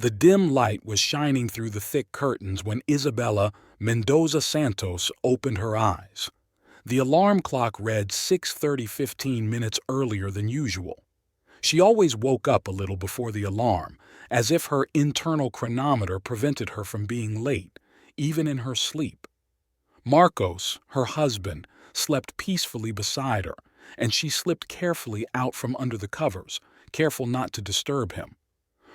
The dim light was shining through the thick curtains when Isabella Mendoza Santos opened her eyes. The alarm clock read 6:30, 15 minutes earlier than usual. She always woke up a little before the alarm, as if her internal chronometer prevented her from being late, even in her sleep. Marcos, her husband, slept peacefully beside her, and she slipped carefully out from under the covers, careful not to disturb him.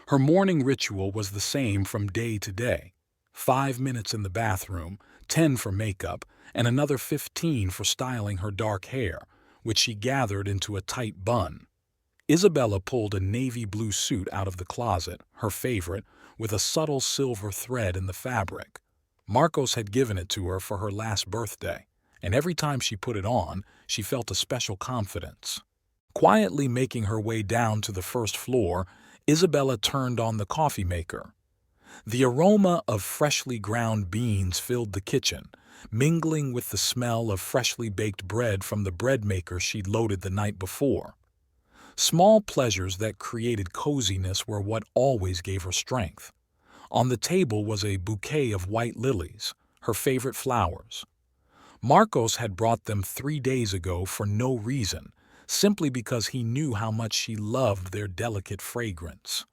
Her morning ritual was the same from day to day. 5 minutes in the bathroom, 10 for makeup, and another 15 for styling her dark hair, which she gathered into a tight bun. Isabella pulled a navy blue suit out of the closet, her favorite, with a subtle silver thread in the fabric. Marcos had given it to her for her last birthday, and every time she put it on, she felt a special confidence. Quietly making her way down to the first floor, Isabella turned on the coffee maker. The aroma of freshly ground beans filled the kitchen, mingling with the smell of freshly baked bread from the bread maker she'd loaded the night before. Small pleasures that created coziness were what always gave her strength. On the table was a bouquet of white lilies, her favorite flowers. Marcos had brought them 3 days ago for no reason, simply because he knew how much she loved their delicate fragrance.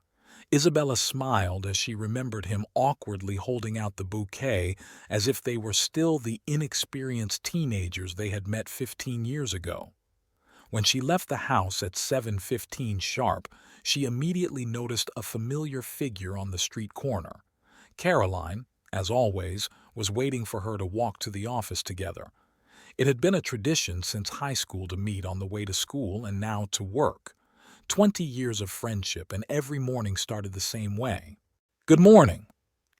Isabella smiled as she remembered him awkwardly holding out the bouquet as if they were still the inexperienced teenagers they had met 15 years ago. When she left the house at 7:15 sharp, she immediately noticed a familiar figure on the street corner. Caroline, as always, was waiting for her to walk to the office together. It had been a tradition since high school to meet on the way to school and now to work. 20 years of friendship, and every morning started the same way. "Good morning."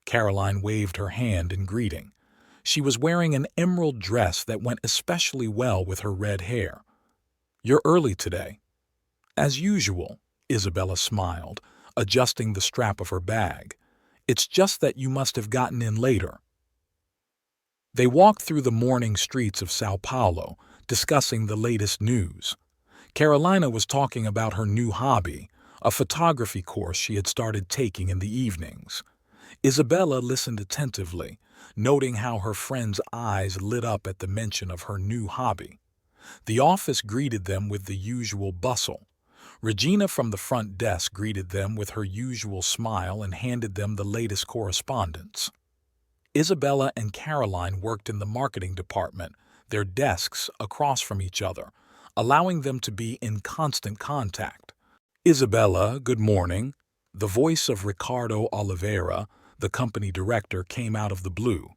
Caroline waved her hand in greeting. She was wearing an emerald dress that went especially well with her red hair. "You're early today." "As usual," Isabella smiled, adjusting the strap of her bag. "It's just that you must have gotten in later." They walked through the morning streets of Sao Paulo, discussing the latest news. Carolina was talking about her new hobby, a photography course she had started taking in the evenings. Isabella listened attentively, noting how her friend's eyes lit up at the mention of her new hobby. The office greeted them with the usual bustle. Regina from the front desk greeted them with her usual smile and handed them the latest correspondence. Isabella and Caroline worked in the marketing department, their desks across from each other, allowing them to be in constant contact. "Isabella, good morning." The voice of Ricardo Oliveira, the company director, came out of the blue.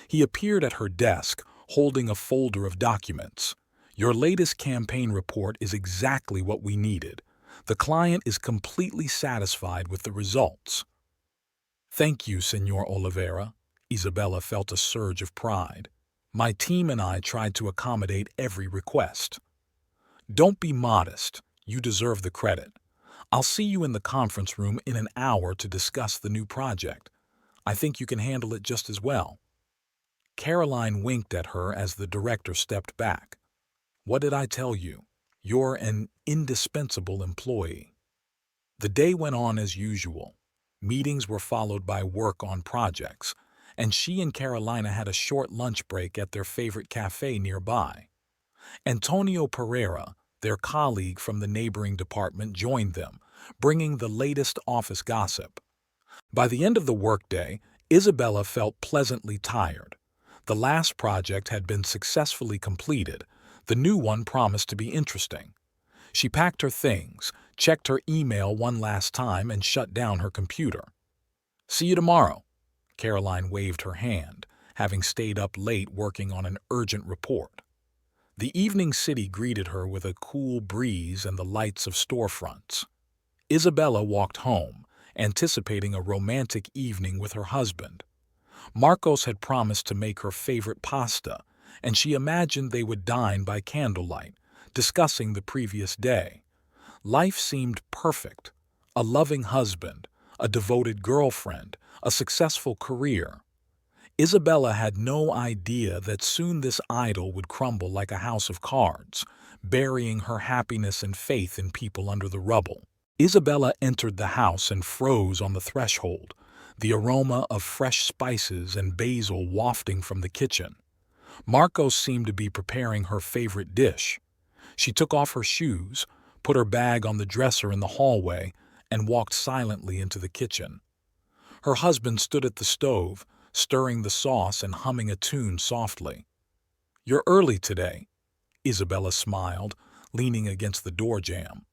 He appeared at her desk, holding a folder of documents. "Your latest campaign report is exactly what we needed. The client is completely satisfied with the results." "Thank you, Senor Oliveira." Isabella felt a surge of pride. "My team and I tried to accommodate every request." "Don't be modest. You deserve the credit. I'll see you in the conference room in an hour to discuss the new project. I think you can handle it just as well." Caroline winked at her as the director stepped back. "What did I tell you? You're an indispensable employee." The day went on as usual. Meetings were followed by work on projects, and she and Carolina had a short lunch break at their favorite cafe nearby. Antonio Pereira, their colleague from the neighboring department, joined them, bringing the latest office gossip. By the end of the workday, Isabella felt pleasantly tired. The last project had been successfully completed. The new one promised to be interesting. She packed her things, checked her email one last time, and shut down her computer. "See you tomorrow." Caroline waved her hand, having stayed up late working on an urgent report. The evening city greeted her with a cool breeze and the lights of storefronts. Isabella walked home, anticipating a romantic evening with her husband. Marcos had promised to make her favorite pasta, and she imagined they would dine by candlelight, discussing the previous day. Life seemed perfect. A loving husband, a devoted girlfriend, a successful career. Isabella had no idea that soon this idol would crumble like a house of cards, burying her happiness and faith in people under the rubble. Isabella entered the house and froze on the threshold, the aroma of fresh spices and basil wafting from the kitchen. Marcos seemed to be preparing her favorite dish. She took off her shoes, put her bag on the dresser in the hallway, and walked silently into the kitchen. Her husband stood at the stove, stirring the sauce and humming a tune softly. "You're early today," Isabella smiled, leaning against the door jamb.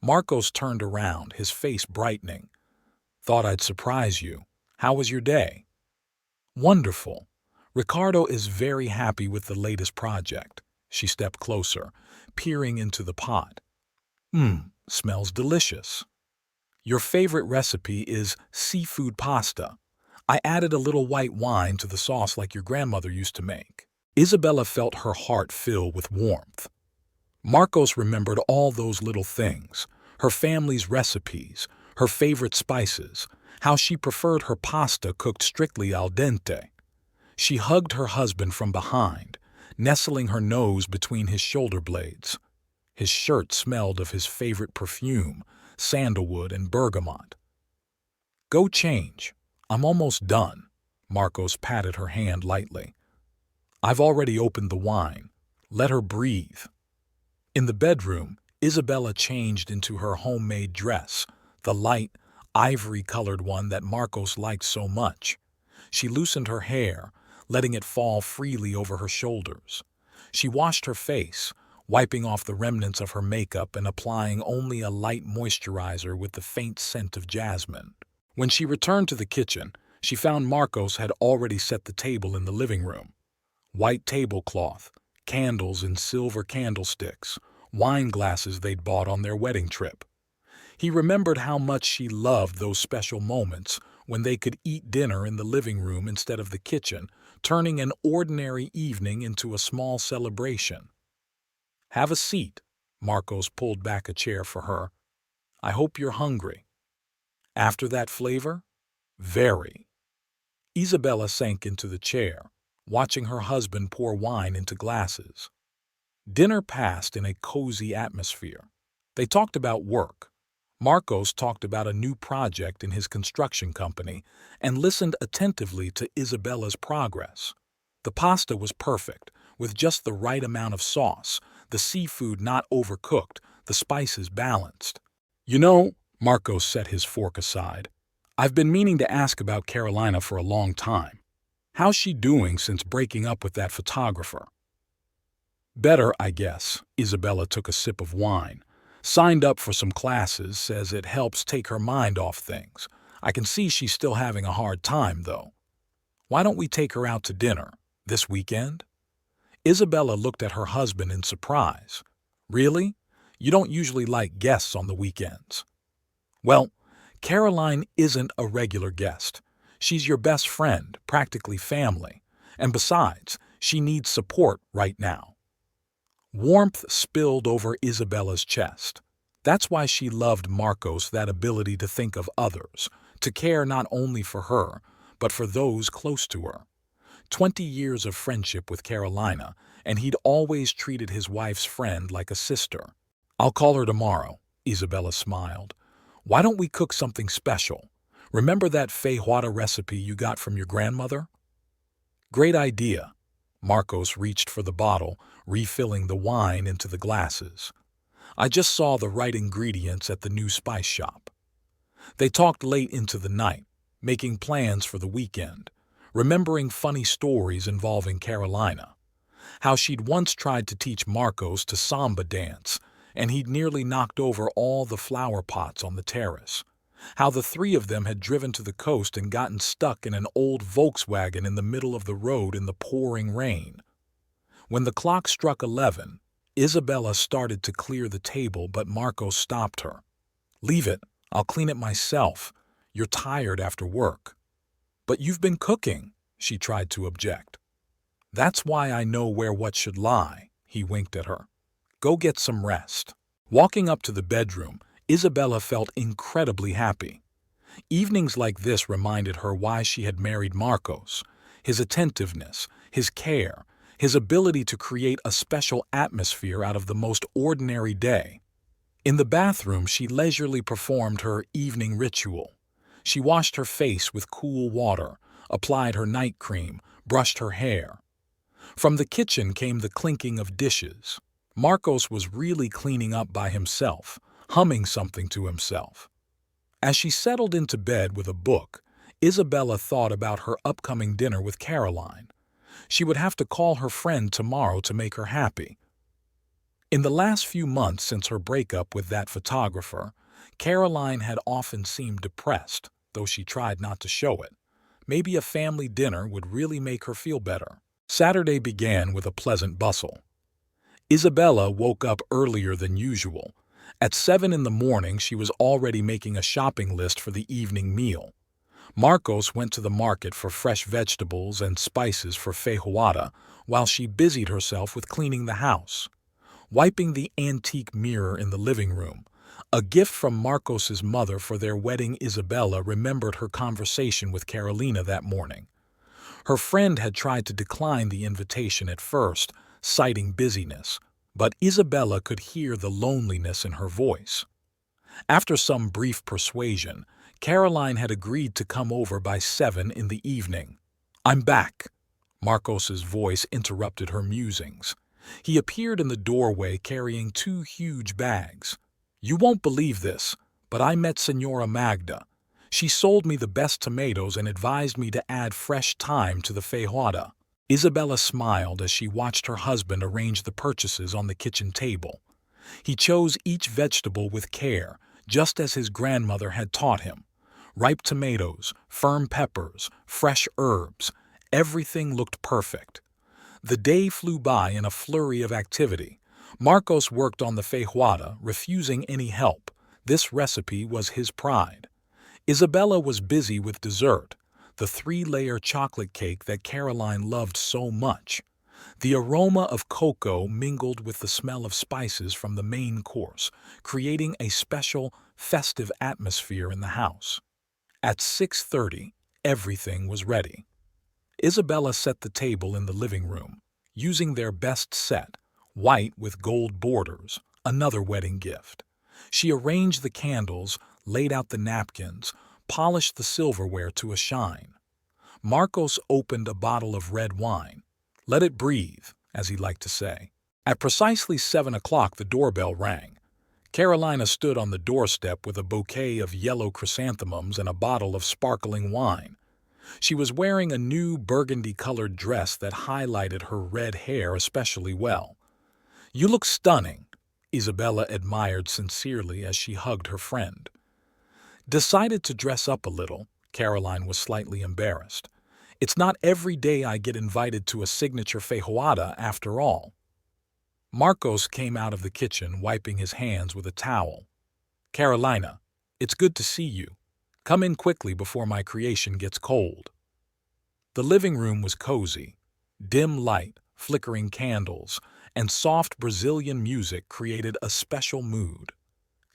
Marcos turned around, his face brightening. "Thought I'd surprise you. How was your day?" "Wonderful. Ricardo is very happy with the latest project." She stepped closer, peering into the pot. Smells delicious. "Your favorite recipe is seafood pasta. I added a little white wine to the sauce like your grandmother used to make." Isabella felt her heart fill with warmth. Marcos remembered all those little things, her family's recipes, her favorite spices, how she preferred her pasta cooked strictly al dente. She hugged her husband from behind, nestling her nose between his shoulder blades. His shirt smelled of his favorite perfume, sandalwood and bergamot. "Go change. I'm almost done." Marcos patted her hand lightly. "I've already opened the wine. Let her breathe." In the bedroom, Isabella changed into her homemade dress, the light, ivory-colored one that Marcos liked so much. She loosened her hair, letting it fall freely over her shoulders. She washed her face, wiping off the remnants of her makeup and applying only a light moisturizer with the faint scent of jasmine. When she returned to the kitchen, she found Marcos had already set the table in the living room. White tablecloth, candles in silver candlesticks, wine glasses they'd bought on their wedding trip. He remembered how much she loved those special moments when they could eat dinner in the living room instead of the kitchen, turning an ordinary evening into a small celebration. "Have a seat." Marcos pulled back a chair for her. "I hope you're hungry." "After that flavor?" "Very." Isabella sank into the chair, watching her husband pour wine into glasses. Dinner passed in a cozy atmosphere. They talked about work. Marcos talked about a new project in his construction company and listened attentively to Isabella's progress. The pasta was perfect, with just the right amount of sauce, the seafood not overcooked, the spices balanced. "You know," Marcos set his fork aside, "I've been meaning to ask about Carolina for a long time. How's she doing since breaking up with that photographer?" "Better, I guess." Isabella took a sip of wine. "Signed up for some classes, says it helps take her mind off things. I can see she's still having a hard time, though. Why don't we take her out to dinner? This weekend?" Isabella looked at her husband in surprise. "Really? You don't usually like guests on the weekends." "Well, Caroline isn't a regular guest. She's your best friend, practically family. And besides, she needs support right now." Warmth spilled over Isabella's chest. That's why she loved Marcos, that ability to think of others, to care not only for her, but for those close to her. 20 years of friendship with Carolina, and he'd always treated his wife's friend like a sister. "I'll call her tomorrow," Isabella smiled. "Why don't we cook something special? Remember that feijoada recipe you got from your grandmother?" "Great idea." Marcos reached for the bottle, refilling the wine into the glasses. "I just saw the right ingredients at the new spice shop." They talked late into the night, making plans for the weekend, remembering funny stories involving Carolina. How she'd once tried to teach Marcos to samba dance, and he'd nearly knocked over all the flower pots on the terrace. How the three of them had driven to the coast and gotten stuck in an old Volkswagen in the middle of the road in the pouring rain. When the clock struck 11, Isabella started to clear the table, but Marcos stopped her. "Leave it. I'll clean it myself. You're tired after work." "But you've been cooking," she tried to object. "That's why I know where what should lie," he winked at her. "Go get some rest." Walking up to the bedroom, Isabella felt incredibly happy. Evenings like this reminded her why she had married Marcos, his attentiveness, his care, his ability to create a special atmosphere out of the most ordinary day. In the bathroom, she leisurely performed her evening ritual. She washed her face with cool water, applied her night cream, brushed her hair. From the kitchen came the clinking of dishes. Marcos was really cleaning up by himself, humming something to himself. As she settled into bed with a book, Isabella thought about her upcoming dinner with Caroline. She would have to call her friend tomorrow to make her happy. In the last few months since her breakup with that photographer, Caroline had often seemed depressed, though she tried not to show it. Maybe a family dinner would really make her feel better. Saturday began with a pleasant bustle. Isabella woke up earlier than usual. At 7 in the morning, she was already making a shopping list for the evening meal. Marcos went to the market for fresh vegetables and spices for feijoada, while she busied herself with cleaning the house. Wiping the antique mirror in the living room, a gift from Marcos's mother for their wedding, Isabella remembered her conversation with Carolina that morning. Her friend had tried to decline the invitation at first, citing busyness, but Isabella could hear the loneliness in her voice. After some brief persuasion, Caroline had agreed to come over by 7 in the evening. "I'm back," Marcos's voice interrupted her musings. He appeared in the doorway carrying 2 huge bags. "You won't believe this, but I met Senora Magda. She sold me the best tomatoes and advised me to add fresh thyme to the feijoada." Isabella smiled as she watched her husband arrange the purchases on the kitchen table. He chose each vegetable with care, just as his grandmother had taught him. Ripe tomatoes, firm peppers, fresh herbs, everything looked perfect. The day flew by in a flurry of activity. Marcos worked on the feijoada, refusing any help. This recipe was his pride. Isabella was busy with dessert, the 3-layer chocolate cake that Caroline loved so much. The aroma of cocoa mingled with the smell of spices from the main course, creating a special, festive atmosphere in the house. At 6:30, everything was ready. Isabella set the table in the living room, using their best set, white with gold borders, another wedding gift. She arranged the candles, laid out the napkins, polished the silverware to a shine. Marcos opened a bottle of red wine. Let it breathe, as he liked to say. At precisely 7 o'clock, the doorbell rang. Carolina stood on the doorstep with a bouquet of yellow chrysanthemums and a bottle of sparkling wine. She was wearing a new burgundy-colored dress that highlighted her red hair especially well. "You look stunning," Isabella admired sincerely as she hugged her friend. Decided to dress up a little, Caroline was slightly embarrassed. "It's not every day I get invited to a signature feijoada after all." Marcos came out of the kitchen, wiping his hands with a towel. "Carolina, it's good to see you. Come in quickly before my creation gets cold." The living room was cozy. Dim light, flickering candles, and soft Brazilian music created a special mood.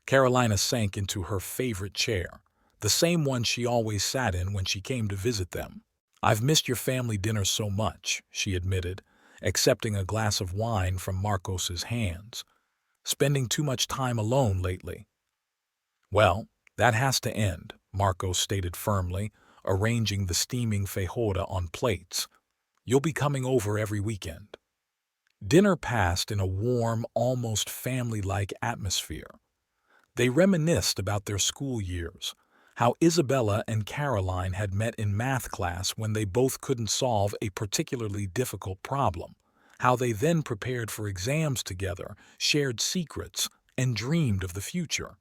Carolina sank into her favorite chair, the same one she always sat in when she came to visit them. "I've missed your family dinner so much," she admitted, accepting a glass of wine from Marcos's hands. "Spending too much time alone lately." "Well, that has to end," Marcos stated firmly, arranging the steaming feijoada on plates. "You'll be coming over every weekend." Dinner passed in a warm, almost family-like atmosphere. They reminisced about their school years, how Isabella and Caroline had met in math class when they both couldn't solve a particularly difficult problem, how they then prepared for exams together, shared secrets, and dreamed of the future.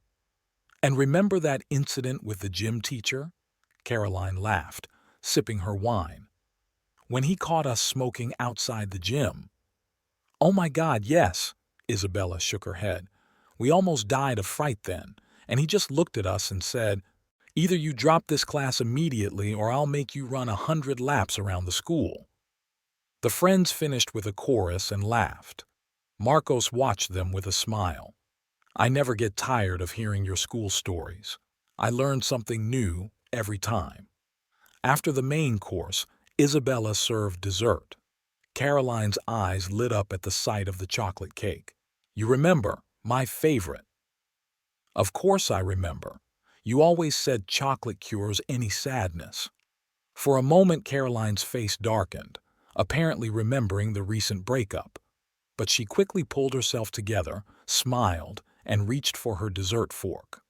"And remember that incident with the gym teacher?" Caroline laughed, sipping her wine. "When he caught us smoking outside the gym." "Oh my God, yes," Isabella shook her head. "We almost died of fright then, and he just looked at us and said, 'Either you drop this class immediately or I'll make you run 100 laps around the school.'" The friends finished with a chorus and laughed. Marcos watched them with a smile. "I never get tired of hearing your school stories. I learn something new every time." After the main course, Isabella served dessert. Caroline's eyes lit up at the sight of the chocolate cake. "You remember, my favorite." Of course I remember. You always said chocolate cures any sadness. For a moment Caroline's face darkened, apparently remembering the recent breakup. But she quickly pulled herself together, smiled, and reached for her dessert fork.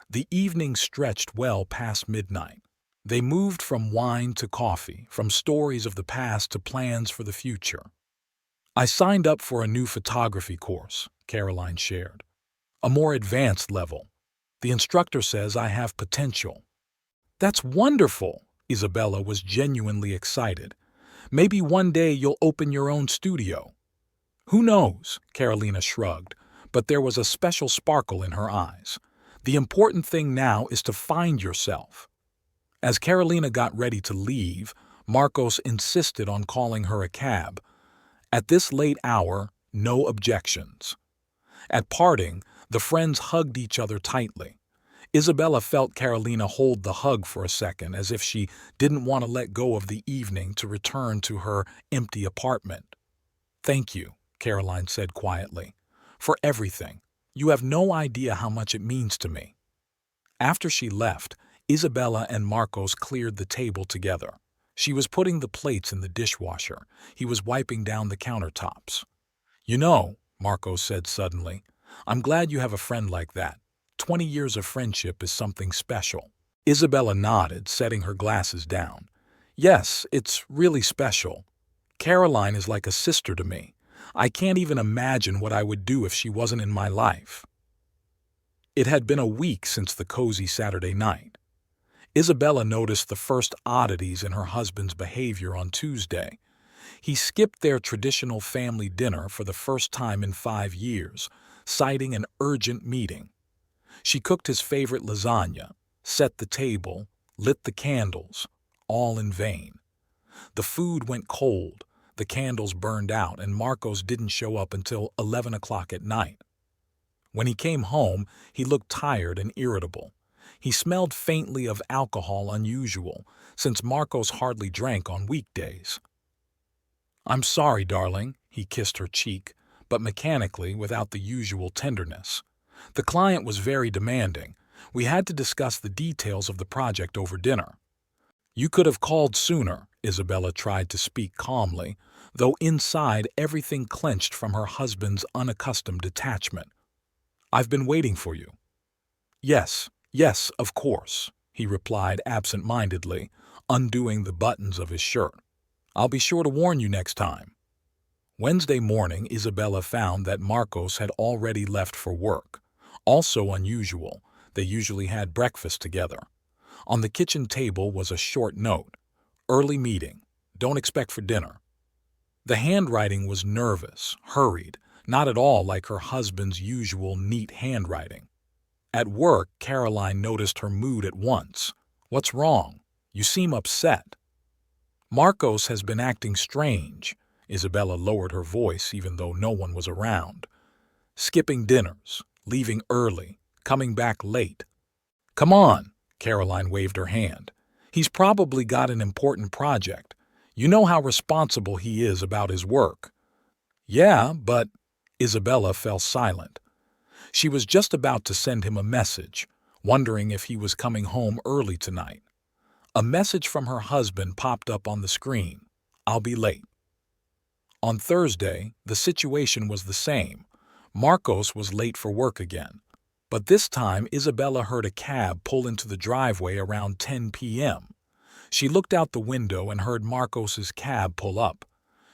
The evening stretched well past midnight. They moved from wine to coffee, from stories of the past to plans for the future. I signed up for a new photography course, Caroline shared. A more advanced level. The instructor says I have potential. That's wonderful! Isabella was genuinely excited. Maybe one day you'll open your own studio. Who knows? Carolina shrugged, but there was a special sparkle in her eyes. The important thing now is to find yourself. As Carolina got ready to leave, Marcos insisted on calling her a cab. At this late hour, no objections. At parting, the friends hugged each other tightly. Isabella felt Carolina hold the hug for a second, as if she didn't want to let go of the evening to return to her empty apartment. "Thank you," Caroline said quietly, "for everything. You have no idea how much it means to me." After she left, Isabella and Marcos cleared the table together. She was putting the plates in the dishwasher. He was wiping down the countertops. "You know," Marcos said suddenly, "I'm glad you have a friend like that. 20 years of friendship is something special." Isabella nodded, setting her glasses down. "Yes, it's really special. Caroline is like a sister to me. I can't even imagine what I would do if she wasn't in my life." It had been a week since the cozy Saturday night. Isabella noticed the first oddities in her husband's behavior on Tuesday. He skipped their traditional family dinner for the first time in 5 years, citing an urgent meeting. She cooked his favorite lasagna, set the table, lit the candles, all in vain. The food went cold, the candles burned out, and Marcos didn't show up until 11 o'clock at night. When he came home, he looked tired and irritable. He smelled faintly of alcohol, unusual, since Marcos hardly drank on weekdays. "I'm sorry, darling," he kissed her cheek, but mechanically, without the usual tenderness. "The client was very demanding. We had to discuss the details of the project over dinner." "You could have called sooner," Isabella tried to speak calmly, though inside everything clenched from her husband's unaccustomed detachment. "I've been waiting for you." "Yes, yes, of course," he replied absent-mindedly, undoing the buttons of his shirt. "I'll be sure to warn you next time." Wednesday morning, Isabella found that Marcos had already left for work. Also unusual, they usually had breakfast together. On the kitchen table was a short note. "Early meeting. Don't expect for dinner." The handwriting was nervous, hurried, not at all like her husband's usual neat handwriting. At work, Caroline noticed her mood at once. "What's wrong? You seem upset." "Marcos has been acting strange." Isabella lowered her voice even though no one was around. "Skipping dinners, leaving early, coming back late." "Come on," Caroline waved her hand. "He's probably got an important project. You know how responsible he is about his work." "Yeah, but—" Isabella fell silent. She was just about to send him a message, wondering if he was coming home early tonight. A message from her husband popped up on the screen. "I'll be late." On Thursday, the situation was the same. Marcos was late for work again. But this time, Isabella heard a cab pull into the driveway around 10 p.m. She looked out the window and heard Marcos's cab pull up.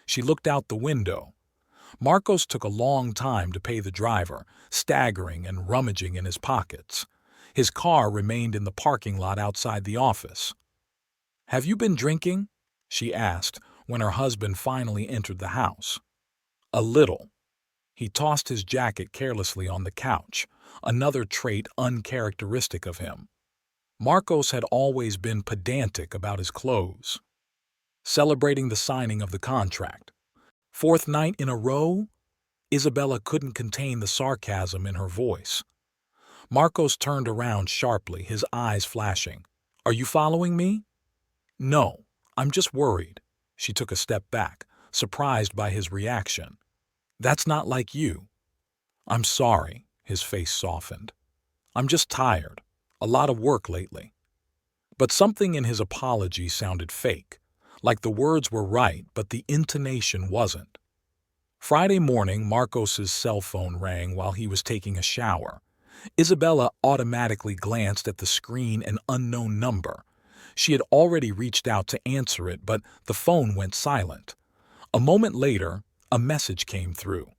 She looked out the window. Marcos took a long time to pay the driver, staggering and rummaging in his pockets. His car remained in the parking lot outside the office. "Have you been drinking?" she asked when her husband finally entered the house. "A little." He tossed his jacket carelessly on the couch, another trait uncharacteristic of him. Marcos had always been pedantic about his clothes. Celebrating the signing of the contract. "Fourth night in a row?" Isabella couldn't contain the sarcasm in her voice. Marcos turned around sharply, his eyes flashing. "Are you following me?" "No, I'm just worried." She took a step back, surprised by his reaction. "That's not like you." "I'm sorry." His face softened. I'm just tired. A lot of work lately. But something in his apology sounded fake, like the words were right, but the intonation wasn't. Friday morning, Marcos's cell phone rang while he was taking a shower. Isabella automatically glanced at the screen, an unknown number. She had already reached out to answer it, but the phone went silent. A moment later, a message came through.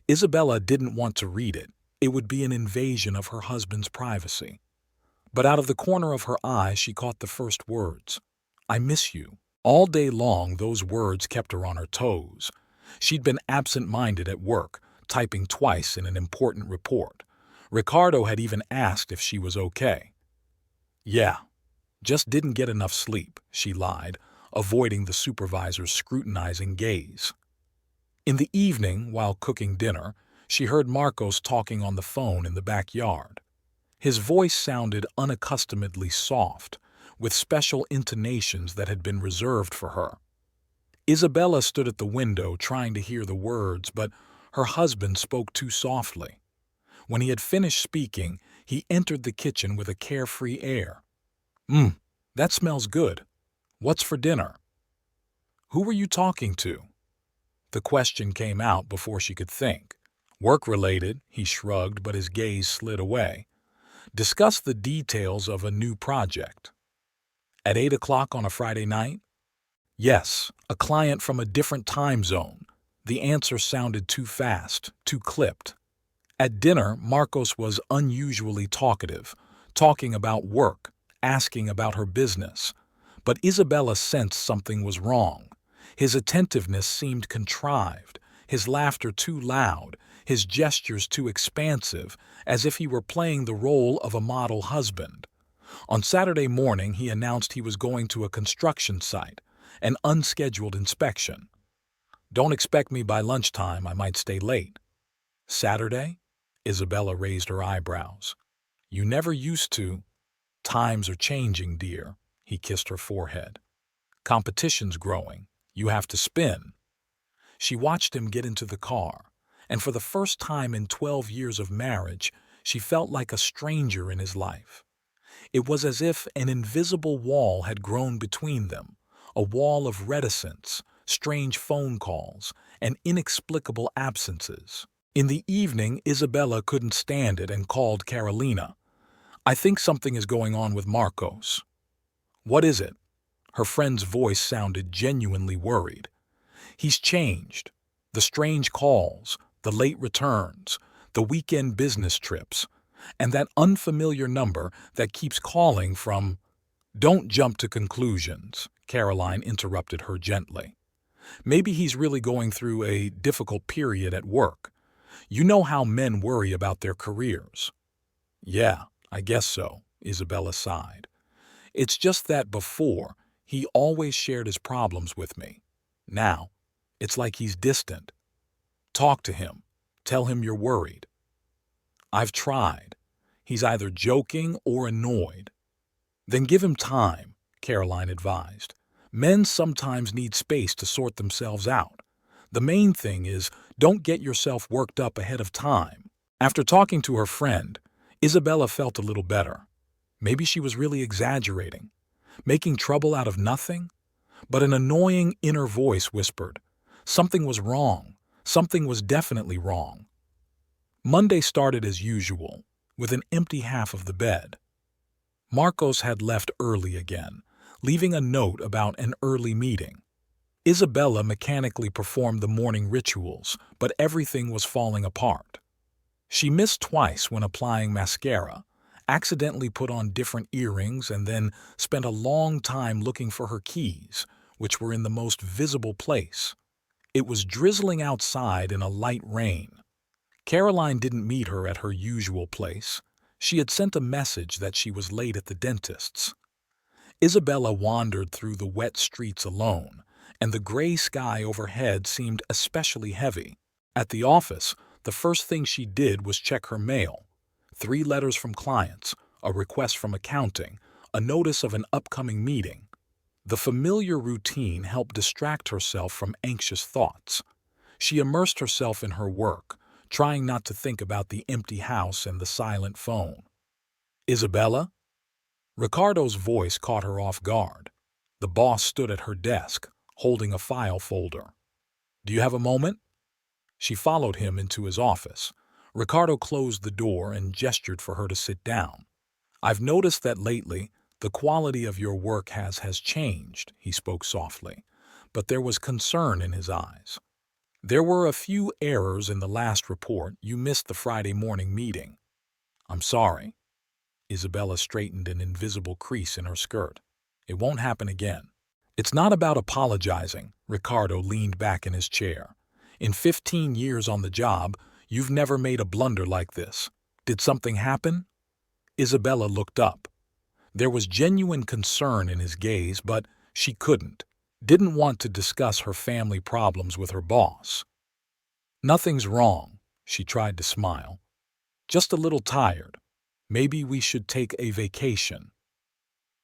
Isabella didn't want to read it. It would be an invasion of her husband's privacy. But out of the corner of her eye, she caught the first words. I miss you. All day long, those words kept her on her toes. She'd been absent-minded at work, typing twice in an important report. Ricardo had even asked if she was okay. Yeah, just didn't get enough sleep, she lied, avoiding the supervisor's scrutinizing gaze. In the evening, while cooking dinner, she heard Marcos talking on the phone in the backyard. His voice sounded unaccustomedly soft, with special intonations that had been reserved for her. Isabella stood at the window trying to hear the words, but her husband spoke too softly. When he had finished speaking, he entered the kitchen with a carefree air. That smells good. What's for dinner? Who were you talking to? The question came out before she could think. Work-related, he shrugged, but his gaze slid away. Discuss the details of a new project. At 8 o'clock on a Friday night? Yes, a client from a different time zone. The answer sounded too fast, too clipped. At dinner, Marcos was unusually talkative, talking about work, asking about her business. But Isabella sensed something was wrong. His attentiveness seemed contrived, his laughter too loud, his gestures too expansive, as if he were playing the role of a model husband. On Saturday morning, he announced he was going to a construction site, an unscheduled inspection. Don't expect me by lunchtime, I might stay late. Saturday? Isabella raised her eyebrows. You never used to. Times are changing, dear. He kissed her forehead. Competition's growing. You have to spin. She watched him get into the car, and for the first time in 12 years of marriage, she felt like a stranger in his life. It was as if an invisible wall had grown between them, a wall of reticence, strange phone calls, and inexplicable absences. In the evening, Isabella couldn't stand it and called Carolina. I think something is going on with Marcos. What is it? Her friend's voice sounded genuinely worried. He's changed. The strange calls, the late returns, the weekend business trips, and that unfamiliar number that keeps calling from... Don't jump to conclusions, Caroline interrupted her gently. Maybe he's really going through a difficult period at work. You know how men worry about their careers. Yeah, I guess so, Isabella sighed. It's just that before, he always shared his problems with me. Now, it's like he's distant. Talk to him. Tell him you're worried. I've tried. He's either joking or annoyed. Then give him time, Caroline advised. Men sometimes need space to sort themselves out. The main thing is, don't get yourself worked up ahead of time. After talking to her friend, Isabella felt a little better. Maybe she was really exaggerating, making trouble out of nothing. But an annoying inner voice whispered, something was wrong. Something was definitely wrong. Monday started as usual, with an empty half of the bed. Marcos had left early again, leaving a note about an early meeting. Isabella mechanically performed the morning rituals, but everything was falling apart. She missed twice when applying mascara, accidentally put on different earrings, and then spent a long time looking for her keys, which were in the most visible place. It was drizzling outside in a light rain. Caroline didn't meet her at her usual place. She had sent a message that she was late at the dentist's. Isabella wandered through the wet streets alone, and the gray sky overhead seemed especially heavy. At the office, the first thing she did was check her mail. 3 letters from clients, a request from accounting, a notice of an upcoming meeting. The familiar routine helped distract herself from anxious thoughts. She immersed herself in her work, trying not to think about the empty house and the silent phone. Isabella? Ricardo's voice caught her off guard. The boss stood at her desk, holding a file folder. Do you have a moment? She followed him into his office. Ricardo closed the door and gestured for her to sit down. I've noticed that lately, the quality of your work has changed, he spoke softly, but there was concern in his eyes. There were a few errors in the last report. You missed the Friday morning meeting. I'm sorry. Isabella straightened an invisible crease in her skirt. It won't happen again. It's not about apologizing. Ricardo leaned back in his chair. In 15 years on the job, you've never made a blunder like this. Did something happen? Isabella looked up. There was genuine concern in his gaze, but she didn't want to discuss her family problems with her boss. Nothing's wrong, she tried to smile. Just a little tired. Maybe we should take a vacation.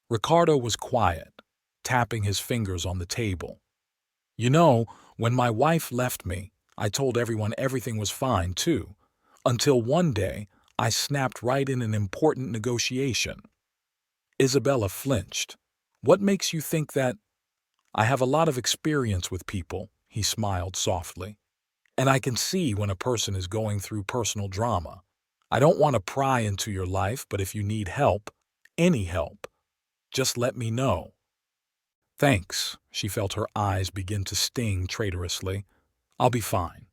Ricardo was quiet, tapping his fingers on the table. You know, when my wife left me, I told everyone everything was fine too, until one day I snapped right in an important negotiation. Isabella flinched. What makes you think that? I have a lot of experience with people, he smiled softly. And I can see when a person is going through personal drama. I don't want to pry into your life, but if you need help, any help, just let me know. Thanks, she felt her eyes begin to sting traitorously. I'll be fine.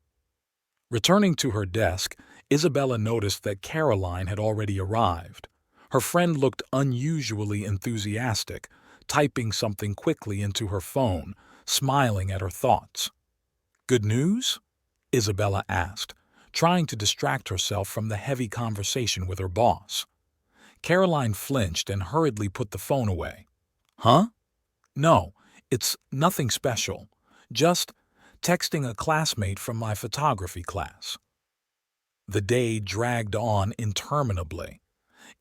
Returning to her desk, Isabella noticed that Caroline had already arrived. Her friend looked unusually enthusiastic, typing something quickly into her phone, smiling at her thoughts. Good news? Isabella asked, trying to distract herself from the heavy conversation with her boss. Caroline flinched and hurriedly put the phone away. Huh? No, it's nothing special. Just texting a classmate from my photography class. The day dragged on interminably.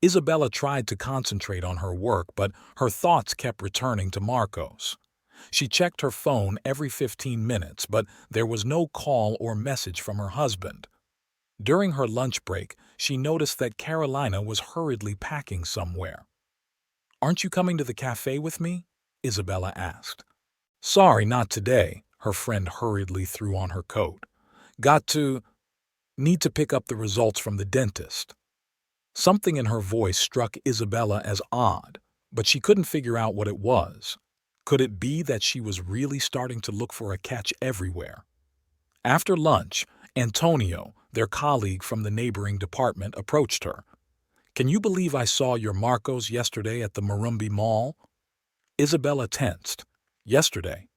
Isabella tried to concentrate on her work, but her thoughts kept returning to Marcos. She checked her phone every 15 minutes, but there was no call or message from her husband. During her lunch break, she noticed that Carolina was hurriedly packing somewhere. Aren't you coming to the cafe with me? Isabella asked. Sorry, not today, her friend hurriedly threw on her coat. Need to pick up the results from the dentist. Something in her voice struck Isabella as odd, but she couldn't figure out what it was. Could it be that she was really starting to look for a catch everywhere? After lunch, Antonio, their colleague from the neighboring department, approached her. Can you believe I saw your Marcos yesterday at the Morumbi Mall? Isabella tensed. Yesterday?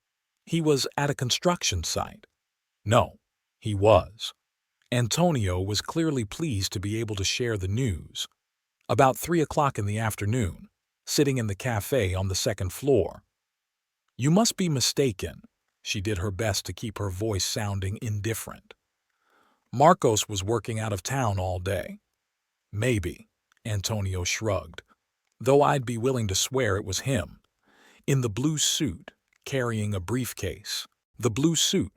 He was at a construction site. No, he was. Antonio was clearly pleased to be able to share the news. About 3 o'clock in the afternoon, sitting in the cafe on the second floor. You must be mistaken. She did her best to keep her voice sounding indifferent. Marcos was working out of town all day. Maybe, Antonio shrugged, though I'd be willing to swear it was him. In the blue suit, carrying a briefcase. The blue suit,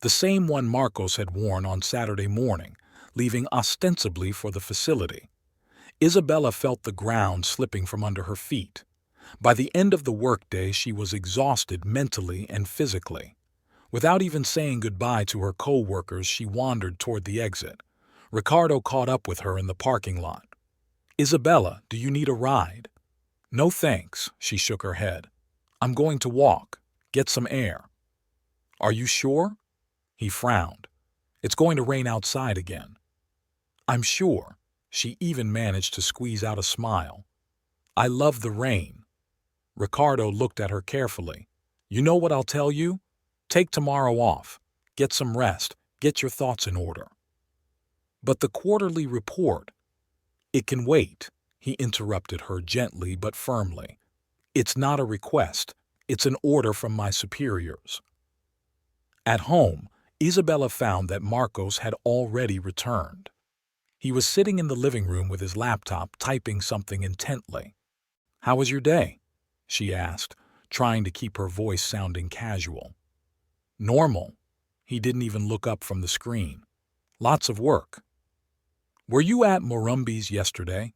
the same one Marcos had worn on Saturday morning, leaving ostensibly for the facility. Isabella felt the ground slipping from under her feet. By the end of the workday, she was exhausted mentally and physically. Without even saying goodbye to her co-workers, she wandered toward the exit. Ricardo caught up with her in the parking lot. Isabella, do you need a ride? No thanks, she shook her head. I'm going to walk, get some air. Are you sure? He frowned. It's going to rain outside again. I'm sure. She even managed to squeeze out a smile. I love the rain. Ricardo looked at her carefully. You know what I'll tell you? Take tomorrow off. Get some rest. Get your thoughts in order. But the quarterly report. It can wait, he interrupted her gently but firmly. It's not a request. It's an order from my superiors. At home, Isabella found that Marcos had already returned. He was sitting in the living room with his laptop, typing something intently. How was your day? She asked, trying to keep her voice sounding casual. Normal. He didn't even look up from the screen. Lots of work. Were you at Morumbi's yesterday?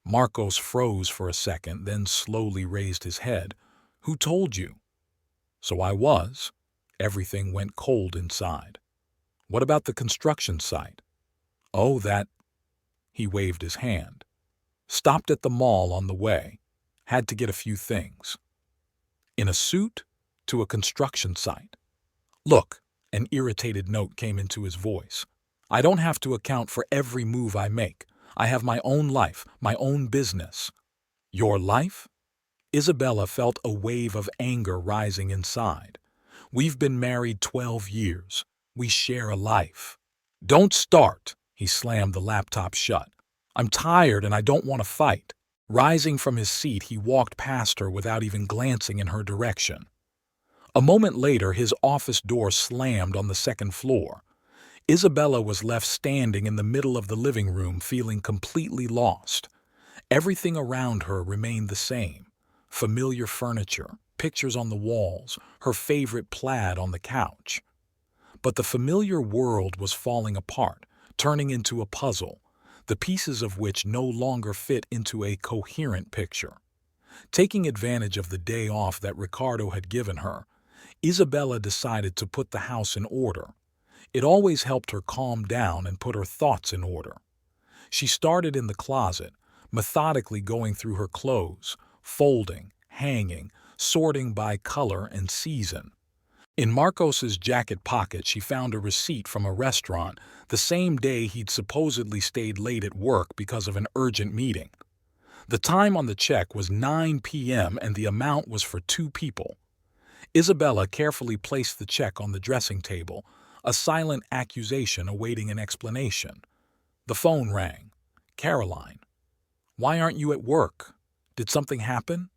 Marcos froze for a second, then slowly raised his head. Who told you? So I was. Everything went cold inside. What about the construction site? Oh, that. He waved his hand. Stopped at the mall on the way. Had to get a few things. In a suit to a construction site. Look, an irritated note came into his voice. I don't have to account for every move I make. I have my own life, my own business. Your life? Isabella felt a wave of anger rising inside. We've been married 12 years. We share a life. Don't start, he slammed the laptop shut. I'm tired and I don't want to fight. Rising from his seat, he walked past her without even glancing in her direction. A moment later, his office door slammed on the second floor. Isabella was left standing in the middle of the living room, feeling completely lost. Everything around her remained the same. Familiar furniture, pictures on the walls, her favorite plaid on the couch. But the familiar world was falling apart, turning into a puzzle, the pieces of which no longer fit into a coherent picture. Taking advantage of the day off that Ricardo had given her, Isabella decided to put the house in order. It always helped her calm down and put her thoughts in order. She started in the closet, methodically going through her clothes, folding, hanging, sorting by color and season. In Marcos's jacket pocket, she found a receipt from a restaurant the same day he'd supposedly stayed late at work because of an urgent meeting. The time on the check was 9 p.m. and the amount was for 2 people. Isabella carefully placed the check on the dressing table, a silent accusation awaiting an explanation. The phone rang. Caroline. Why aren't you at work? Did something happen?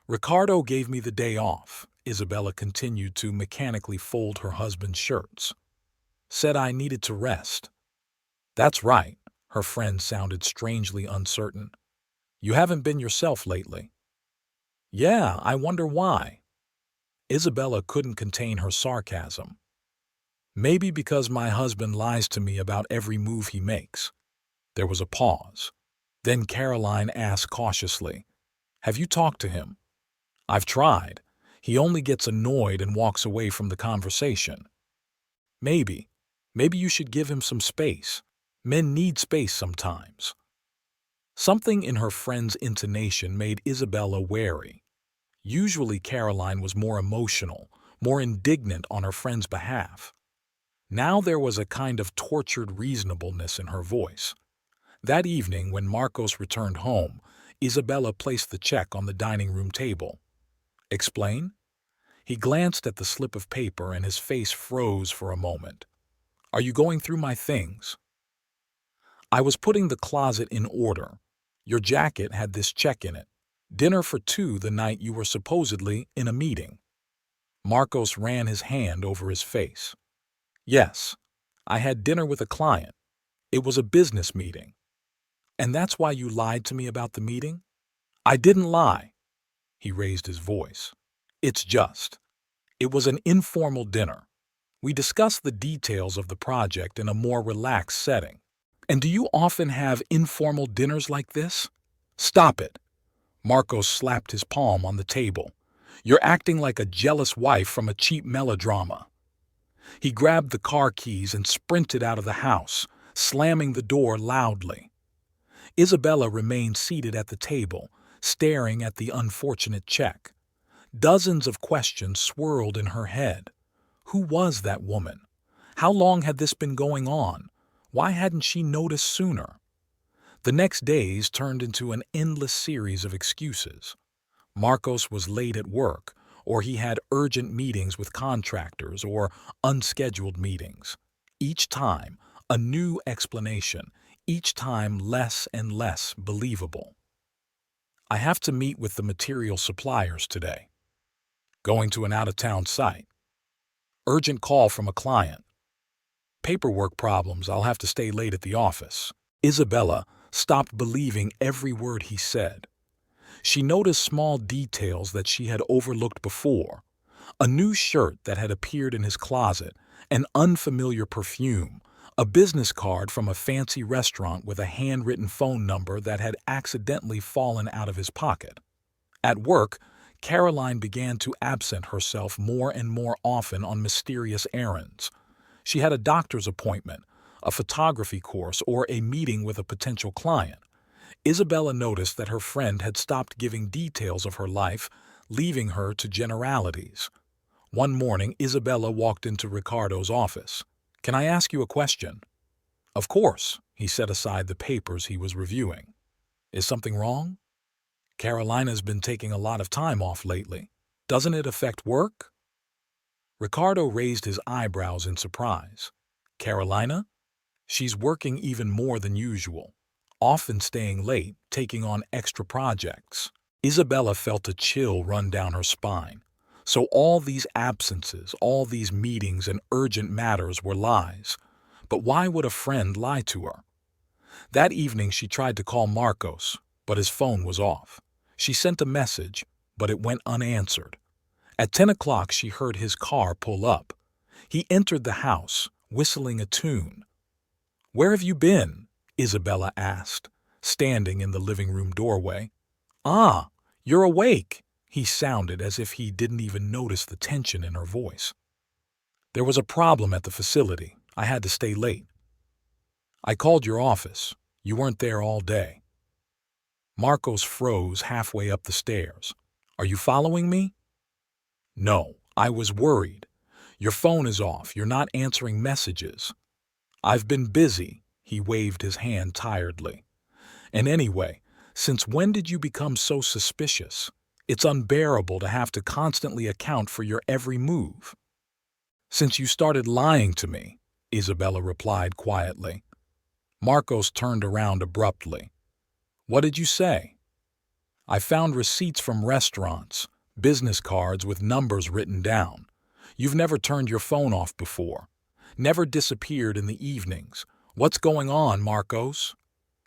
Ricardo gave me the day off. Isabella continued to mechanically fold her husband's shirts. Said I needed to rest. That's right, her friend sounded strangely uncertain. You haven't been yourself lately. Yeah, I wonder why. Isabella couldn't contain her sarcasm. Maybe because my husband lies to me about every move he makes. There was a pause. Then Caroline asked cautiously, Have you talked to him? I've tried. He only gets annoyed and walks away from the conversation. Maybe you should give him some space. Men need space sometimes. Something in her friend's intonation made Isabella wary. Usually Caroline was more emotional, more indignant on her friend's behalf. Now there was a kind of tortured reasonableness in her voice. That evening, when Marcos returned home, Isabella placed the check on the dining room table. Explain? He glanced at the slip of paper and his face froze for a moment. Are you going through my things? I was putting the closet in order. Your jacket had this check in it. Dinner for 2 the night you were supposedly in a meeting. Marcos ran his hand over his face. Yes, I had dinner with a client. It was a business meeting. And that's why you lied to me about the meeting? I didn't lie. He raised his voice. It was an informal dinner. We discussed the details of the project in a more relaxed setting. And do you often have informal dinners like this? Stop it. Marcos slapped his palm on the table. You're acting like a jealous wife from a cheap melodrama. He grabbed the car keys and sprinted out of the house, slamming the door loudly. Isabella remained seated at the table, staring at the unfortunate check. Dozens of questions swirled in her head. Who was that woman? How long had this been going on? Why hadn't she noticed sooner? The next days turned into an endless series of excuses. Marcos was late at work, or he had urgent meetings with contractors or unscheduled meetings. Each time, a new explanation, each time less and less believable. I have to meet with the material suppliers today. Going to an out-of-town site. Urgent call from a client. Paperwork problems, I'll have to stay late at the office. Isabella stopped believing every word he said. She noticed small details that she had overlooked before. A new shirt that had appeared in his closet, an unfamiliar perfume, A business card from a fancy restaurant with a handwritten phone number that had accidentally fallen out of his pocket. At work, Caroline began to absent herself more and more often on mysterious errands. She had a doctor's appointment, a photography course, or a meeting with a potential client. Isabella noticed that her friend had stopped giving details of her life, leaving her to generalities. One morning, Isabella walked into Ricardo's office. "Can I ask you a question?" "Of course," he set aside the papers he was reviewing. "Is something wrong?" "Carolina's been taking a lot of time off lately. Doesn't it affect work?" Ricardo raised his eyebrows in surprise. "Carolina? She's working even more than usual, often staying late, taking on extra projects." Isabella felt a chill run down her spine. So all these absences, all these meetings and urgent matters were lies. But why would a friend lie to her? That evening she tried to call Marcos, but his phone was off. She sent a message, but it went unanswered. At 10 o'clock she heard his car pull up. He entered the house, whistling a tune. "Where have you been?" Isabella asked, standing in the living room doorway. "Ah, you're awake," he sounded as if he didn't even notice the tension in her voice. "There was a problem at the facility. I had to stay late." "I called your office. You weren't there all day." Marcos froze halfway up the stairs. "Are you following me?" "No, I was worried. Your phone is off. You're not answering messages." "I've been busy," he waved his hand tiredly. "And anyway, since when did you become so suspicious? It's unbearable to have to constantly account for your every move." "Since you started lying to me," Isabella replied quietly. Marcos turned around abruptly. "What did you say?" "I found receipts from restaurants, business cards with numbers written down. You've never turned your phone off before. Never disappeared in the evenings. What's going on, Marcos?"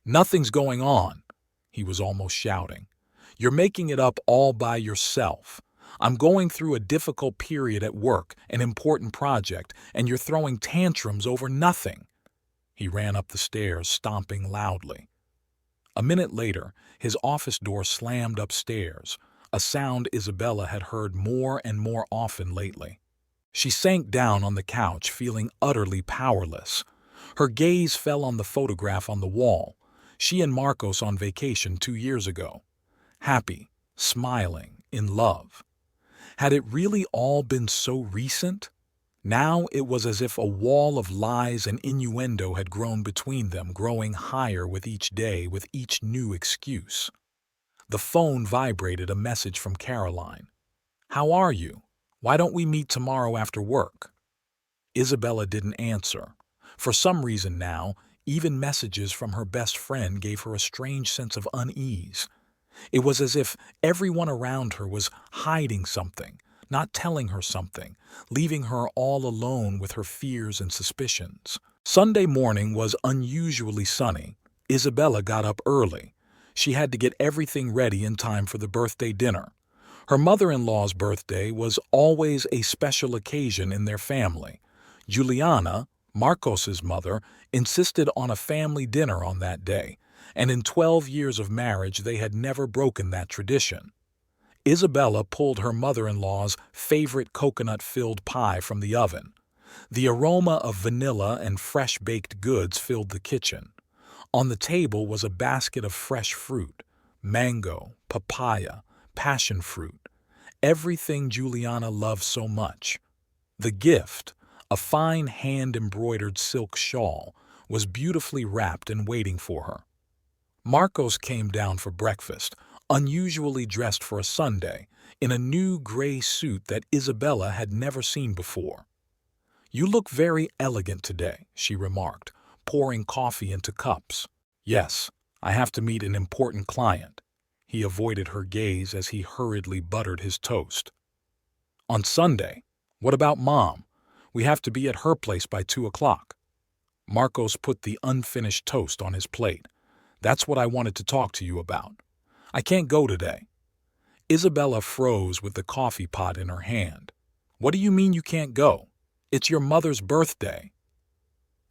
"Nothing's going on," he was almost shouting. "You're making it up all by yourself. I'm going through a difficult period at work, an important project, and you're throwing tantrums over nothing." He ran up the stairs, stomping loudly. A minute later, his office door slammed upstairs, a sound Isabella had heard more and more often lately. She sank down on the couch, feeling utterly powerless. Her gaze fell on the photograph on the wall. She and Marcos on vacation 2 years ago. Happy, smiling, in love. Had it really all been so recent? Now it was as if a wall of lies and innuendo had grown between them, growing higher with each day, with each new excuse. The phone vibrated, a message from Caroline. "How are you? Why don't we meet tomorrow after work?" Isabella didn't answer. For some reason now, even messages from her best friend gave her a strange sense of unease. It was as if everyone around her was hiding something, not telling her something, leaving her all alone with her fears and suspicions. Sunday morning was unusually sunny. Isabella got up early. She had to get everything ready in time for the birthday dinner. Her mother-in-law's birthday was always a special occasion in their family. Juliana, Marcos's mother, insisted on a family dinner on that day, and in 12 years of marriage they had never broken that tradition. Isabella pulled her mother-in-law's favorite coconut-filled pie from the oven. The aroma of vanilla and fresh-baked goods filled the kitchen. On the table was a basket of fresh fruit, mango, papaya, passion fruit, everything Juliana loved so much. The gift, a fine hand-embroidered silk shawl, was beautifully wrapped and waiting for her. Marcos came down for breakfast, unusually dressed for a Sunday, in a new gray suit that Isabella had never seen before. "You look very elegant today," she remarked, pouring coffee into cups. "Yes, I have to meet an important client." He avoided her gaze as he hurriedly buttered his toast. "On Sunday? What about Mom? We have to be at her place by 2 o'clock. Marcos put the unfinished toast on his plate. "That's what I wanted to talk to you about. I can't go today." Isabella froze with the coffee pot in her hand. "What do you mean you can't go? It's your mother's birthday."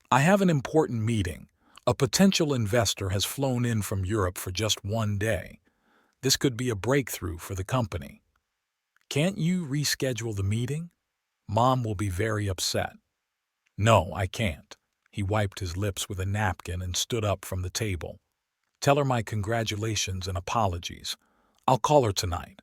I have an important meeting. A potential investor has flown in from Europe for just one day. This could be a breakthrough for the company. Can't you reschedule the meeting? Mom will be very upset. No, I can't. He wiped his lips with a napkin and stood up from the table. Tell her my congratulations and apologies. I'll call her tonight.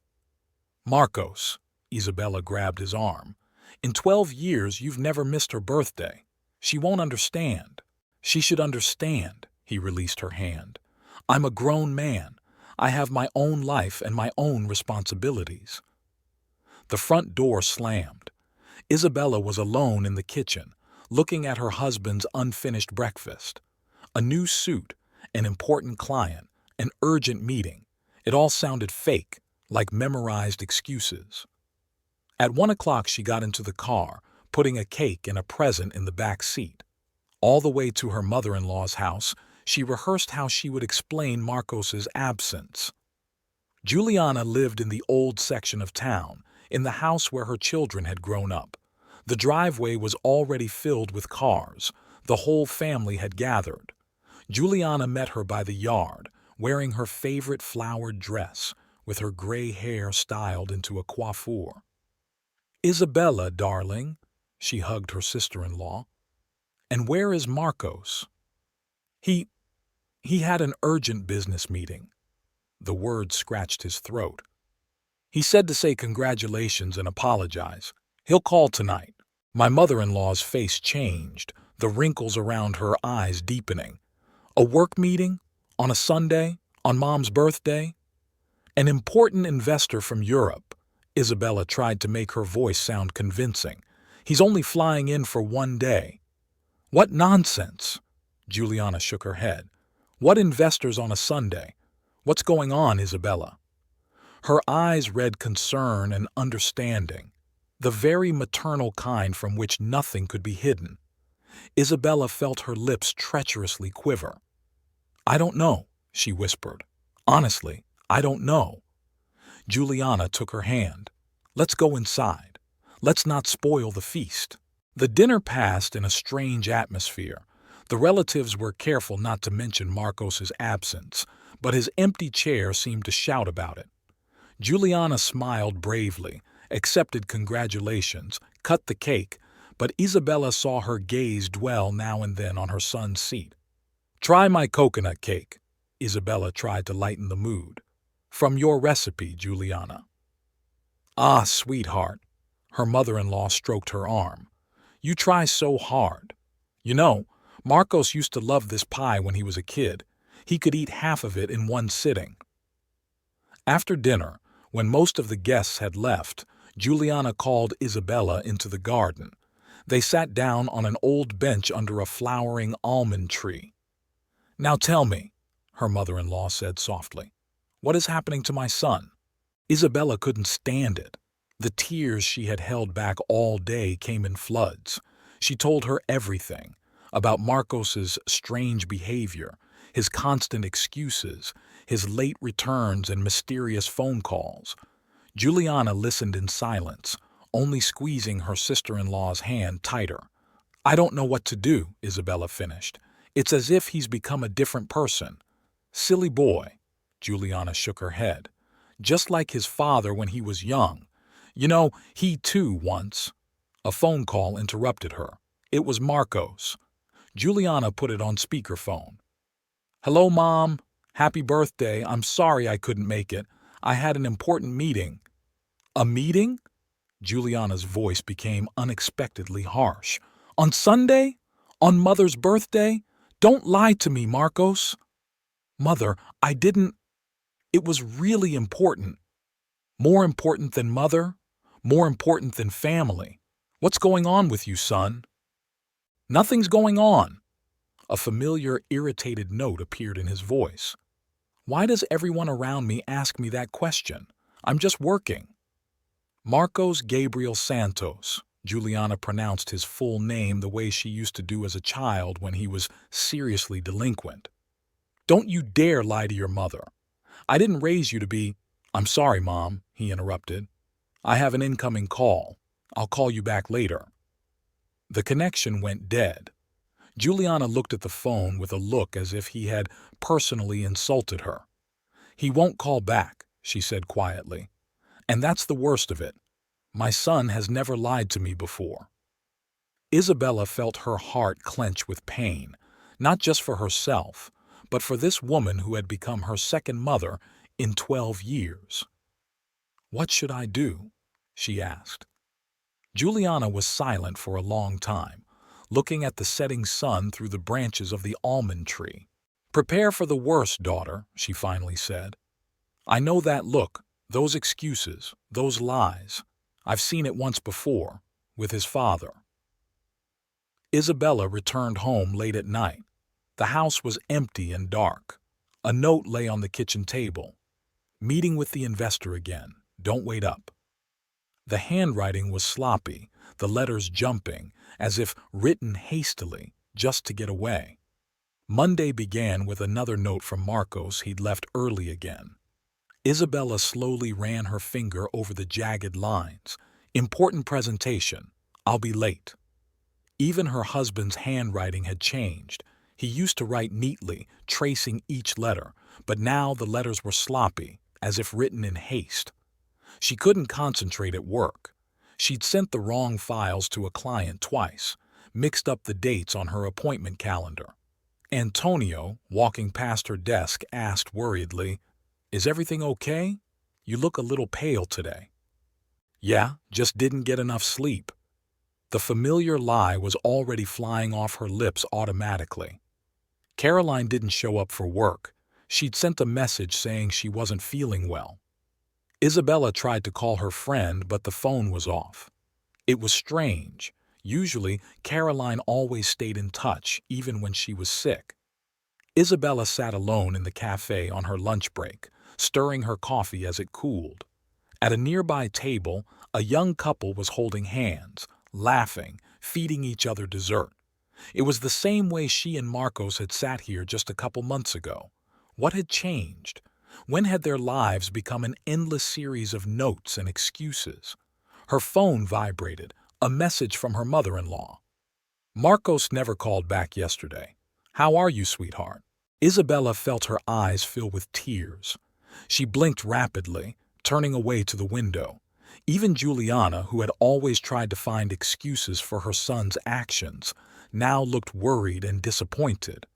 Marcos, Isabella grabbed his arm. In 12 years, you've never missed her birthday. She won't understand. She should understand, he released her hand. I'm a grown man. I have my own life and my own responsibilities. The front door slammed. Isabella was alone in the kitchen, looking at her husband's unfinished breakfast. A new suit, an important client, an urgent meeting. It all sounded fake, like memorized excuses. At 1 o'clock she got into the car, putting a cake and a present in the back seat. All the way to her mother-in-law's house, she rehearsed how she would explain Marcos's absence. Juliana lived in the old section of town, in the house where her children had grown up. The driveway was already filled with cars. The whole family had gathered. Juliana met her by the yard, wearing her favorite flowered dress, with her gray hair styled into a coiffure. Isabella, darling, she hugged her sister-in-law. And where is Marcos? He had an urgent business meeting. The word scratched his throat. He said to say congratulations and apologize. He'll call tonight. My mother-in-law's face changed, the wrinkles around her eyes deepening. A work meeting? On a Sunday? On Mom's birthday? An important investor from Europe. Isabella tried to make her voice sound convincing. He's only flying in for one day. What nonsense! Juliana shook her head. What investors on a Sunday? What's going on, Isabella? Her eyes read concern and understanding, the very maternal kind from which nothing could be hidden. Isabella felt her lips treacherously quiver. I don't know, she whispered. Honestly, I don't know. Juliana took her hand. Let's go inside. Let's not spoil the feast. The dinner passed in a strange atmosphere. The relatives were careful not to mention Marcos's absence, but his empty chair seemed to shout about it. Juliana smiled bravely, accepted congratulations, cut the cake, but Isabella saw her gaze dwell now and then on her son's seat. Try my coconut cake. Isabella tried to lighten the mood. From your recipe, Juliana. Ah, sweetheart. Her mother-in-law stroked her arm. You try so hard. You know, Marcos used to love this pie when he was a kid. He could eat half of it in one sitting. After dinner, when most of the guests had left, Juliana called Isabella into the garden. They sat down on an old bench under a flowering almond tree. Now tell me, her mother-in-law said softly, what is happening to my son? Isabella couldn't stand it. The tears she had held back all day came in floods. She told her everything, about Marcos's strange behavior, his constant excuses, his late returns and mysterious phone calls. Juliana listened in silence, only squeezing her sister-in-law's hand tighter. I don't know what to do, Isabella finished. It's as if he's become a different person. Silly boy. Juliana shook her head. Just like his father when he was young. You know, he too once. A phone call interrupted her. It was Marcos. Juliana put it on speakerphone. Hello, Mom. Happy birthday. I'm sorry I couldn't make it. I had an important meeting. A meeting? Juliana's voice became unexpectedly harsh. On Sunday? On Mother's birthday? Don't lie to me, Marcos. Mother, I didn't. It was really important. More important than Mother? More important than family. What's going on with you, son? Nothing's going on. A familiar, irritated note appeared in his voice. Why does everyone around me ask me that question? I'm just working. Marcos Gabriel Santos. Juliana pronounced his full name the way she used to do as a child when he was seriously delinquent. Don't you dare lie to your mother. I didn't raise you to be— I'm sorry, Mom, he interrupted. I have an incoming call. I'll call you back later. The connection went dead. Juliana looked at the phone with a look as if he had personally insulted her. "He won't call back," she said quietly. "And that's the worst of it. My son has never lied to me before." Isabella felt her heart clench with pain, not just for herself, but for this woman who had become her second mother in 12 years. "What should I do?" she asked. Juliana was silent for a long time, looking at the setting sun through the branches of the almond tree. "Prepare for the worst, daughter," she finally said. "I know that look, those excuses, those lies. I've seen it once before, with his father." Isabella returned home late at night. The house was empty and dark. A note lay on the kitchen table. "Meeting with the investor again. Don't wait up." The handwriting was sloppy, the letters jumping, as if written hastily, just to get away. Monday began with another note from Marcos he'd left early again. Isabella slowly ran her finger over the jagged lines. "Important presentation. I'll be late." Even her husband's handwriting had changed. He used to write neatly, tracing each letter, but now the letters were sloppy, as if written in haste. She couldn't concentrate at work. She'd sent the wrong files to a client twice, mixed up the dates on her appointment calendar. Antonio, walking past her desk, asked worriedly, "Is everything okay? You look a little pale today." "Yeah, just didn't get enough sleep." The familiar lie was already flying off her lips automatically. Caroline didn't show up for work. She'd sent a message saying she wasn't feeling well. Isabella tried to call her friend, but the phone was off. It was strange. Usually, Caroline always stayed in touch, even when she was sick. Isabella sat alone in the cafe on her lunch break, stirring her coffee as it cooled. At a nearby table, a young couple was holding hands, laughing, feeding each other dessert. It was the same way she and Marcos had sat here just a couple months ago. What had changed? When had their lives become an endless series of notes and excuses? Her phone vibrated, a message from her mother-in-law. "Marcos never called back yesterday. How are you, sweetheart?" Isabella felt her eyes fill with tears. She blinked rapidly, turning away to the window. Even Juliana, who had always tried to find excuses for her son's actions, now looked worried and disappointed.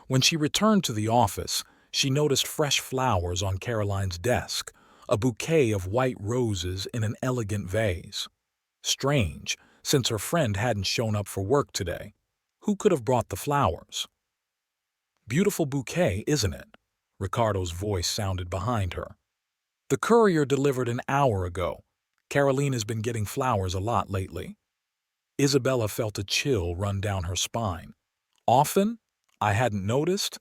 When she returned to the office, she noticed fresh flowers on Caroline's desk, a bouquet of white roses in an elegant vase. Strange, since her friend hadn't shown up for work today. Who could have brought the flowers? "Beautiful bouquet, isn't it?" Ricardo's voice sounded behind her. "The courier delivered an hour ago. Caroline has been getting flowers a lot lately." Isabella felt a chill run down her spine. "Often? I hadn't noticed?"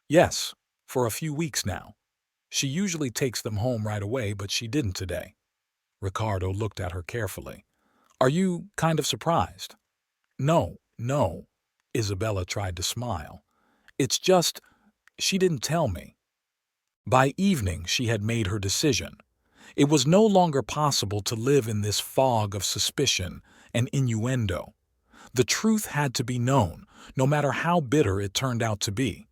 "Yes, for a few weeks now. She usually takes them home right away, but she didn't today." Ricardo looked at her carefully. "Are you kind of surprised?" No, Isabella tried to smile. "It's just, she didn't tell me." By evening, she had made her decision. It was no longer possible to live in this fog of suspicion and innuendo. The truth had to be known, no matter how bitter it turned out to be.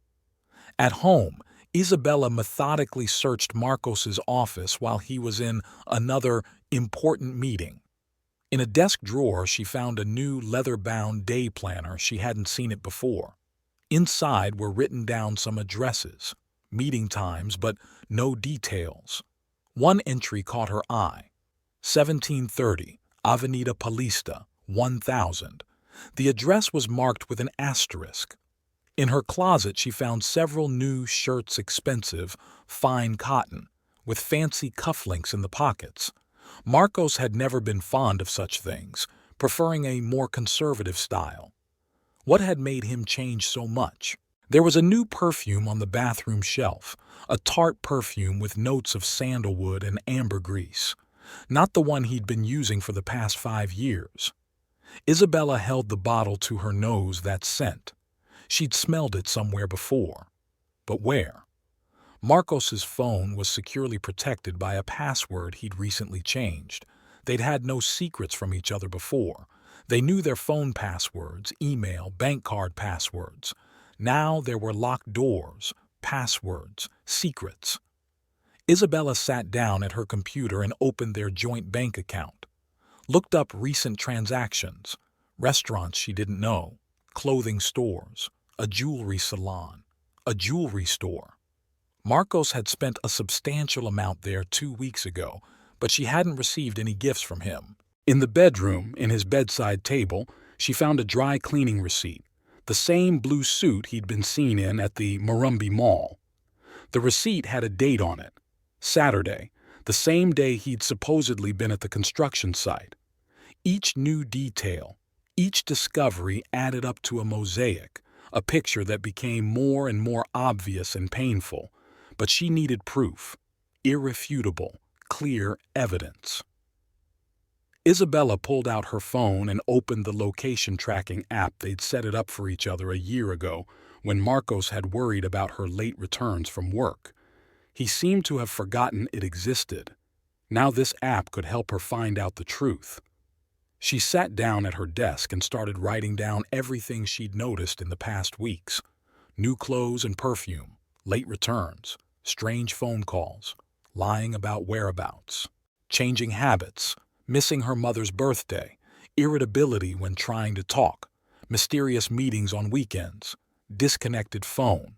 At home, Isabella methodically searched Marcos's office while he was in another important meeting. In a desk drawer, she found a new leather-bound day planner. She hadn't seen it before. Inside were written down some addresses, meeting times, but no details. One entry caught her eye. 1730, Avenida Paulista, 1000. The address was marked with an asterisk. In her closet, she found several new shirts, expensive, fine cotton, with fancy cufflinks in the pockets. Marcos had never been fond of such things, preferring a more conservative style. What had made him change so much? There was a new perfume on the bathroom shelf, a tart perfume with notes of sandalwood and ambergris, not the one he'd been using for the past 5 years. Isabella held the bottle to her nose. That scent. She'd smelled it somewhere before. But where? Marcos's phone was securely protected by a password he'd recently changed. They'd had no secrets from each other before. They knew their phone passwords, email, bank card passwords. Now there were locked doors, passwords, secrets. Isabella sat down at her computer and opened their joint bank account. Looked up recent transactions, restaurants she didn't know, clothing stores, a jewelry salon, a jewelry store. Marcos had spent a substantial amount there 2 weeks ago, but she hadn't received any gifts from him. In the bedroom, in his bedside table, she found a dry cleaning receipt, the same blue suit he'd been seen in at the Morumbi Mall. The receipt had a date on it, Saturday, the same day he'd supposedly been at the construction site. Each new detail, each discovery added up to a mosaic, a picture that became more and more obvious and painful. But she needed proof, irrefutable, clear evidence. Isabella pulled out her phone and opened the location tracking app they'd set it up for each other a year ago when Marcos had worried about her late returns from work. He seemed to have forgotten it existed. Now this app could help her find out the truth. She sat down at her desk and started writing down everything she'd noticed in the past weeks. New clothes and perfume, late returns, strange phone calls, lying about whereabouts, changing habits, missing her mother's birthday, irritability when trying to talk, mysterious meetings on weekends, disconnected phone.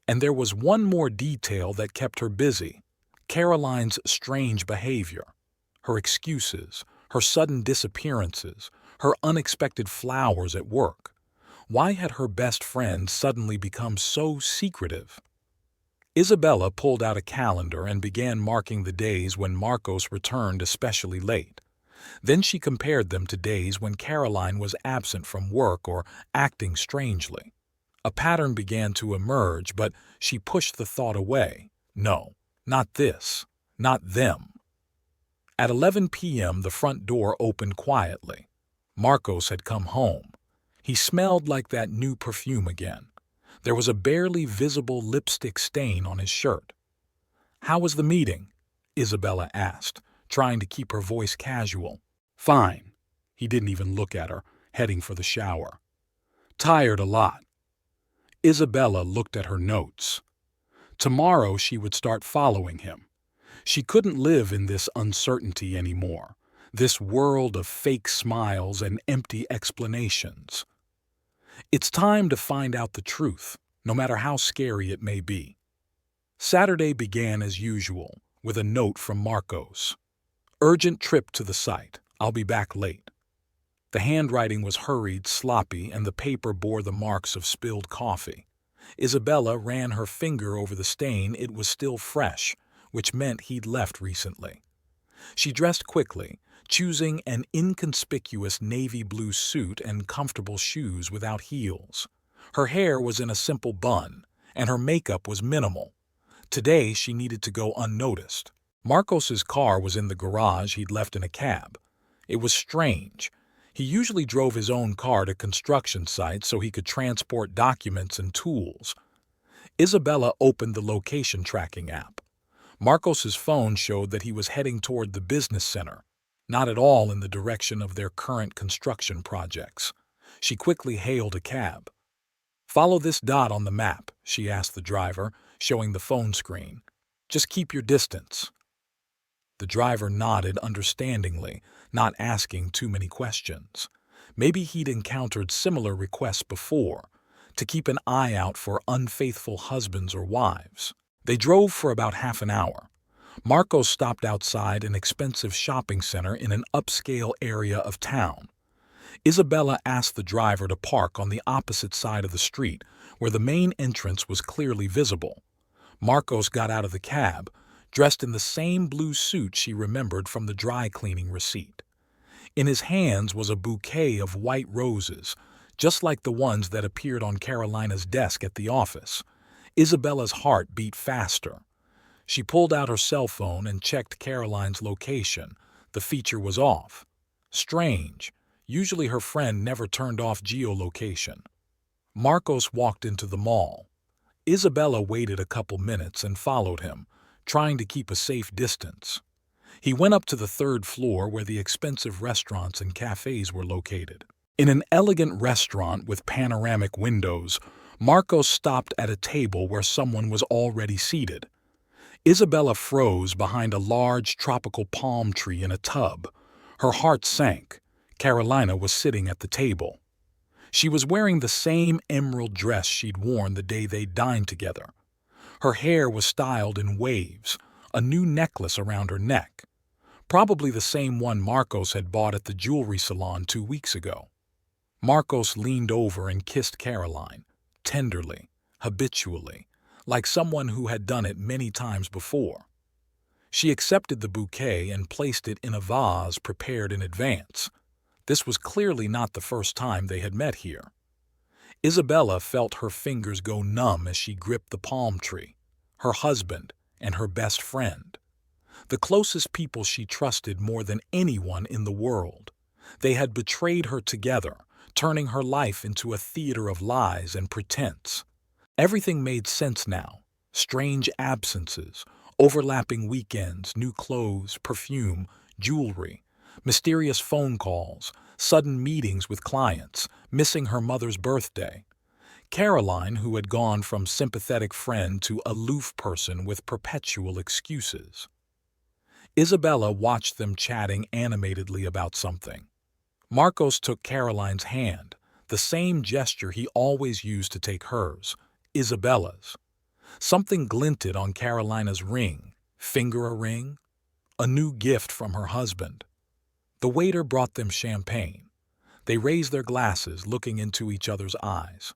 And there was one more detail that kept her busy: Caroline's strange behavior, her excuses, her sudden disappearances, her unexpected flowers at work. Why had her best friend suddenly become so secretive? Isabella pulled out a calendar and began marking the days when Marcos returned especially late. Then she compared them to days when Caroline was absent from work or acting strangely. A pattern began to emerge, but she pushed the thought away. No, not this, not them. At 11 p.m., the front door opened quietly. Marcos had come home. He smelled like that new perfume again. There was a barely visible lipstick stain on his shirt. "How was the meeting?" Isabella asked, trying to keep her voice casual. "Fine." He didn't even look at her, heading for the shower. "Tired a lot." Isabella looked at her notes. Tomorrow she would start following him. She couldn't live in this uncertainty anymore, this world of fake smiles and empty explanations. It's time to find out the truth, no matter how scary it may be. Saturday began as usual, with a note from Marcos. "Urgent trip to the site. I'll be back late." The handwriting was hurried, sloppy, and the paper bore the marks of spilled coffee. Isabella ran her finger over the stain. It was still fresh, which meant he'd left recently. She dressed quickly, choosing an inconspicuous navy blue suit and comfortable shoes without heels. Her hair was in a simple bun, and her makeup was minimal. Today she needed to go unnoticed. Marcos's car was in the garage he'd left in a cab. It was strange. He usually drove his own car to construction sites so he could transport documents and tools. Isabella opened the location tracking app. Marcos's phone showed that he was heading toward the business center, not at all in the direction of their current construction projects. She quickly hailed a cab. "Follow this dot on the map," she asked the driver, showing the phone screen. "Just keep your distance." The driver nodded understandingly, not asking too many questions. Maybe he'd encountered similar requests before, to keep an eye out for unfaithful husbands or wives. They drove for about half an hour. Marcos stopped outside an expensive shopping center in an upscale area of town. Isabella asked the driver to park on the opposite side of the street, where the main entrance was clearly visible. Marcos got out of the cab, dressed in the same blue suit she remembered from the dry cleaning receipt. In his hands was a bouquet of white roses, just like the ones that appeared on Carolina's desk at the office. Isabella's heart beat faster. She pulled out her cell phone and checked Caroline's location. The feature was off. Strange. Usually her friend never turned off geolocation. Marcos walked into the mall. Isabella waited a couple minutes and followed him, trying to keep a safe distance. He went up to the third floor where the expensive restaurants and cafes were located. In an elegant restaurant with panoramic windows, Marcos stopped at a table where someone was already seated. Isabella froze behind a large tropical palm tree in a tub. Her heart sank. Carolina was sitting at the table. She was wearing the same emerald dress she'd worn the day they dined together. Her hair was styled in waves, a new necklace around her neck. Probably the same one Marcos had bought at the jewelry salon 2 weeks ago. Marcos leaned over and kissed Caroline, tenderly, habitually, like someone who had done it many times before. She accepted the bouquet and placed it in a vase prepared in advance. This was clearly not the first time they had met here. Isabella felt her fingers go numb as she gripped the palm tree, her husband and her best friend. The closest people she trusted more than anyone in the world. They had betrayed her together, turning her life into a theater of lies and pretense. Everything made sense now. Strange absences, overlapping weekends, new clothes, perfume, jewelry, mysterious phone calls, sudden meetings with clients, missing her mother's birthday. Caroline, who had gone from sympathetic friend to aloof person with perpetual excuses. Isabella watched them chatting animatedly about something. Marcos took Caroline's hand, the same gesture he always used to take hers, Isabella's. Something glinted on Carolina's ring, finger a ring, a new gift from her husband. The waiter brought them champagne. They raised their glasses, looking into each other's eyes.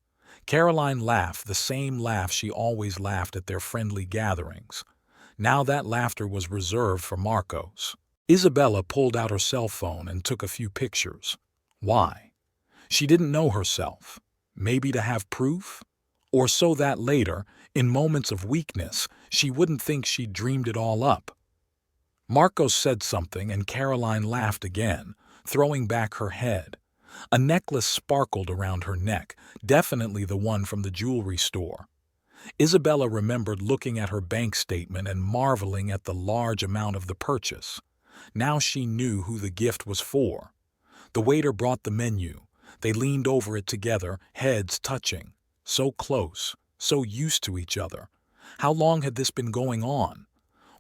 Caroline laughed, the same laugh she always laughed at their friendly gatherings. Now that laughter was reserved for Marcos. Isabella pulled out her cell phone and took a few pictures. Why? She didn't know herself. Maybe to have proof? Or so that later, in moments of weakness, she wouldn't think she'd dreamed it all up. Marcos said something and Caroline laughed again, throwing back her head. A necklace sparkled around her neck, definitely the one from the jewelry store. Isabella remembered looking at her bank statement and marveling at the large amount of the purchase. Now she knew who the gift was for. The waiter brought the menu. They leaned over it together, heads touching. So close, so used to each other. How long had this been going on?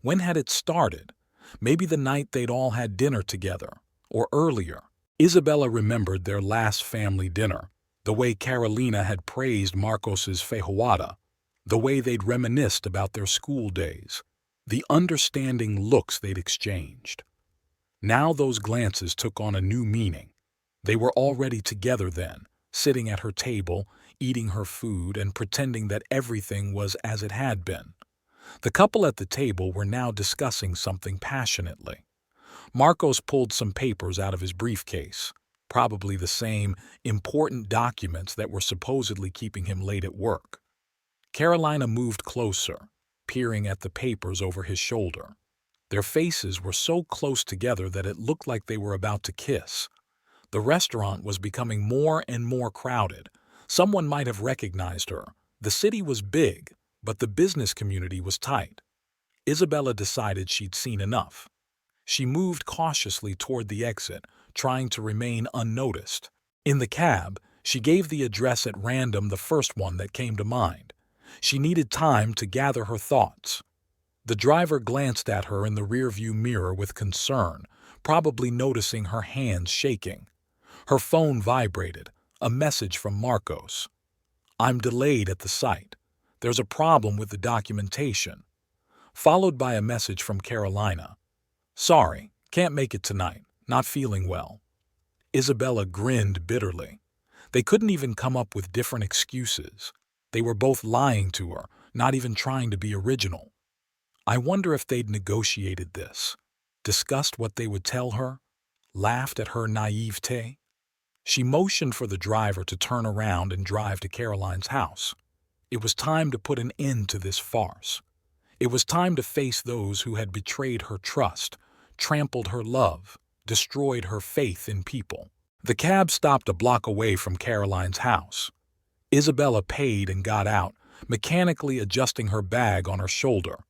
When had it started? Maybe the night they'd all had dinner together, or earlier. Isabella remembered their last family dinner, the way Carolina had praised Marcos's feijoada, the way they'd reminisced about their school days, the understanding looks they'd exchanged. Now those glances took on a new meaning. They were already together then, sitting at her table, eating her food and pretending that everything was as it had been. The couple at the table were now discussing something passionately. Marcos pulled some papers out of his briefcase, probably the same important documents that were supposedly keeping him late at work. Carolina moved closer, peering at the papers over his shoulder. Their faces were so close together that it looked like they were about to kiss. The restaurant was becoming more and more crowded. Someone might have recognized her. The city was big, but the business community was tight. Isabella decided she'd seen enough. She moved cautiously toward the exit, trying to remain unnoticed. In the cab, she gave the address at random, the first one that came to mind. She needed time to gather her thoughts. The driver glanced at her in the rearview mirror with concern, probably noticing her hands shaking. Her phone vibrated, a message from Marcos. "I'm delayed at the site. There's a problem with the documentation." Followed by a message from Carolina. "Sorry, can't make it tonight, not feeling well." Isabella grinned bitterly. They couldn't even come up with different excuses. They were both lying to her, not even trying to be original. I wonder if they'd negotiated this, discussed what they would tell her, laughed at her naivete. She motioned for the driver to turn around and drive to Caroline's house. It was time to put an end to this farce. It was time to face those who had betrayed her trust, trampled her love, destroyed her faith in people. The cab stopped a block away from Caroline's house. Isabella paid and got out, mechanically adjusting her bag on her shoulder.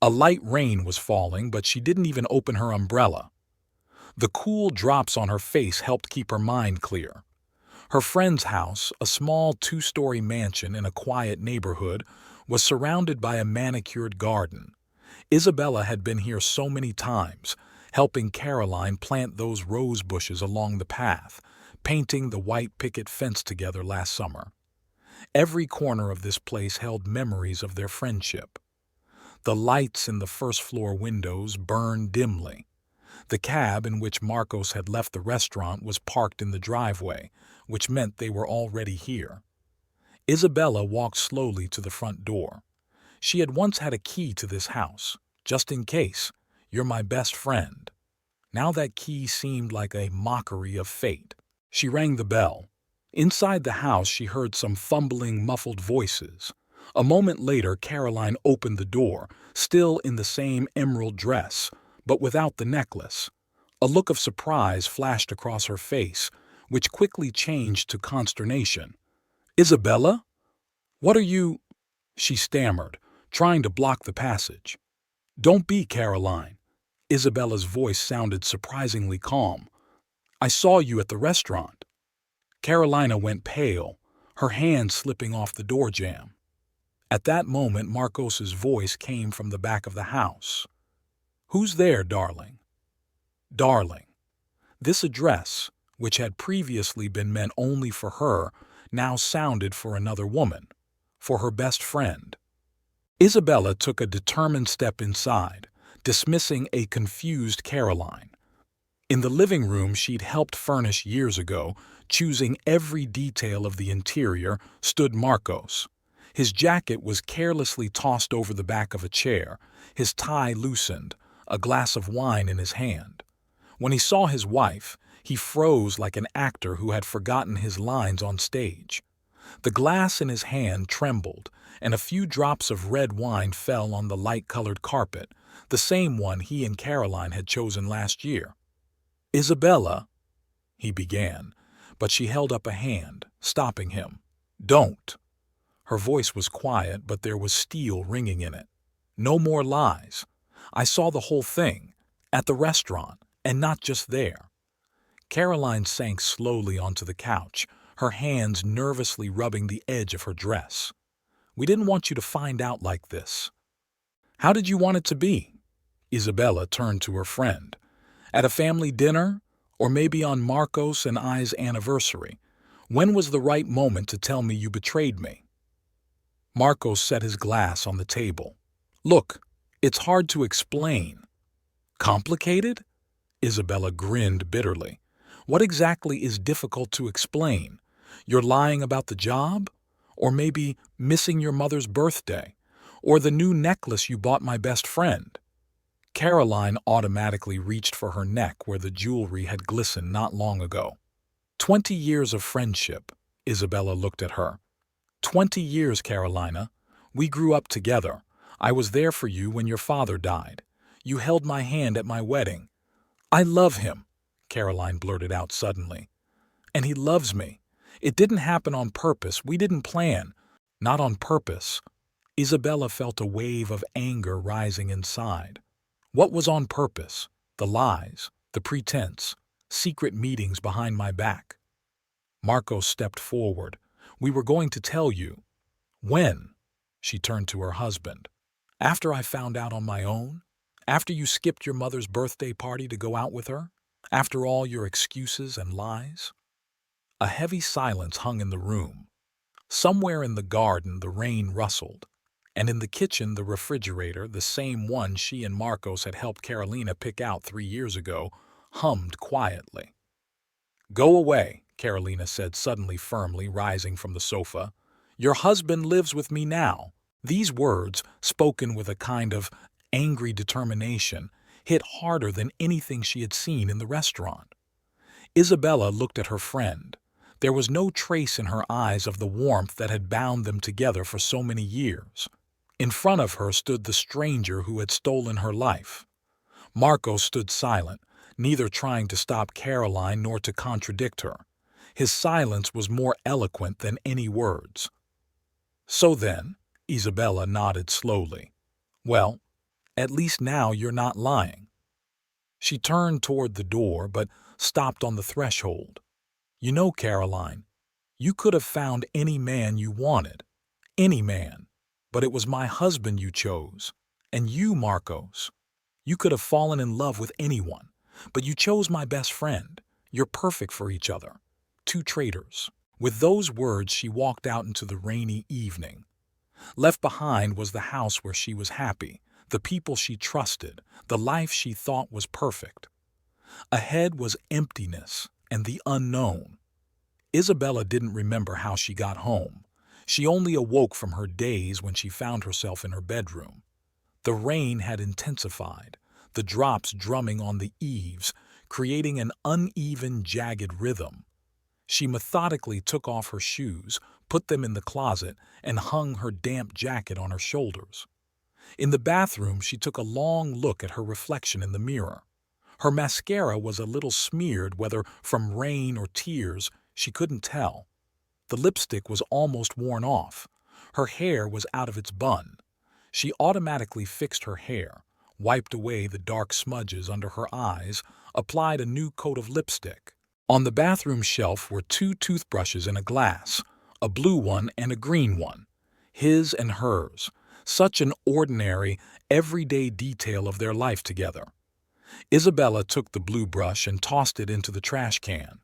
A light rain was falling, but she didn't even open her umbrella. The cool drops on her face helped keep her mind clear. Her friend's house, a small two-story mansion in a quiet neighborhood, was surrounded by a manicured garden. Isabella had been here so many times, helping Caroline plant those rose bushes along the path, painting the white picket fence together last summer. Every corner of this place held memories of their friendship. The lights in the first-floor windows burned dimly. The cab in which Marcos had left the restaurant was parked in the driveway, which meant they were already here. Isabella walked slowly to the front door. She had once had a key to this house, just in case. You're my best friend. Now that key seemed like a mockery of fate. She rang the bell. Inside the house she heard some fumbling, muffled voices. A moment later Caroline opened the door, still in the same emerald dress, but without the necklace. A look of surprise flashed across her face, which quickly changed to consternation. "Isabella? What are you—" she stammered, trying to block the passage. "Don't be, Caroline." Isabella's voice sounded surprisingly calm. "I saw you at the restaurant." Carolina went pale, her hand slipping off the door jamb. At that moment Marcos's voice came from the back of the house. "Who's there, darling?" Darling. This address, which had previously been meant only for her, now sounded for another woman, for her best friend. Isabella took a determined step inside, dismissing a confused Caroline. In the living room she'd helped furnish years ago, choosing every detail of the interior, stood Marcos. His jacket was carelessly tossed over the back of a chair, his tie loosened, a glass of wine in his hand. When he saw his wife, he froze like an actor who had forgotten his lines on stage. The glass in his hand trembled, and a few drops of red wine fell on the light-colored carpet, the same one he and Caroline had chosen last year. "Isabella," he began, but she held up a hand, stopping him. "Don't." Her voice was quiet, but there was steel ringing in it. "No more lies. I saw the whole thing, at the restaurant, and not just there." Caroline sank slowly onto the couch, her hands nervously rubbing the edge of her dress. "We didn't want you to find out like this." "How did you want it to be?" Isabella turned to her friend. "At a family dinner? Or maybe on Marcos and I's anniversary? When was the right moment to tell me you betrayed me?" Marcos set his glass on the table. "Look, it's hard to explain." "Complicated?" Isabella grinned bitterly. "What exactly is difficult to explain? You're lying about the job? Or maybe missing your mother's birthday? Or the new necklace you bought my best friend?" Caroline automatically reached for her neck where the jewelry had glistened not long ago. 20 years of friendship, Isabella looked at her. 20 years, Carolina. We grew up together. I was there for you when your father died. You held my hand at my wedding. "I love him," Caroline blurted out suddenly. "And he loves me. It didn't happen on purpose. We didn't plan. Not on purpose." Isabella felt a wave of anger rising inside. What was on purpose? The lies, the pretense, secret meetings behind my back. Marcos stepped forward. "We were going to tell you." "When?" She turned to her husband. "After I found out on my own? After you skipped your mother's birthday party to go out with her? After all your excuses and lies?" A heavy silence hung in the room. Somewhere in the garden the rain rustled, and in the kitchen the refrigerator, the same one she and Marcos had helped Carolina pick out 3 years ago, hummed quietly. "Go away," Carolina said suddenly firmly, rising from the sofa. "Your husband lives with me now." These words, spoken with a kind of angry determination, hit harder than anything she had seen in the restaurant. Isabella looked at her friend. There was no trace in her eyes of the warmth that had bound them together for so many years. In front of her stood the stranger who had stolen her life. Marcos stood silent, neither trying to stop Caroline nor to contradict her. His silence was more eloquent than any words. "So then," Isabella nodded slowly. "Well, At least now you're not lying." She turned toward the door, but stopped on the threshold. "You know, Caroline, you could have found any man you wanted. Any man. But it was my husband you chose. And you, Marcos. You could have fallen in love with anyone. But you chose my best friend. You're perfect for each other. Two traitors." With those words, she walked out into the rainy evening. Left behind was the house where she was happy, the people she trusted, the life she thought was perfect. Ahead was emptiness and the unknown. Isabella didn't remember how she got home. She only awoke from her daze when she found herself in her bedroom. The rain had intensified, the drops drumming on the eaves, creating an uneven, jagged rhythm. She methodically took off her shoes, put them in the closet, and hung her damp jacket on her shoulders. In the bathroom, she took a long look at her reflection in the mirror. Her mascara was a little smeared, whether from rain or tears, she couldn't tell. The lipstick was almost worn off. Her hair was out of its bun. She automatically fixed her hair, wiped away the dark smudges under her eyes, applied a new coat of lipstick. On the bathroom shelf were 2 toothbrushes in a glass, a blue one and a green one, his and hers, such an ordinary, everyday detail of their life together. Isabella took the blue brush and tossed it into the trash can.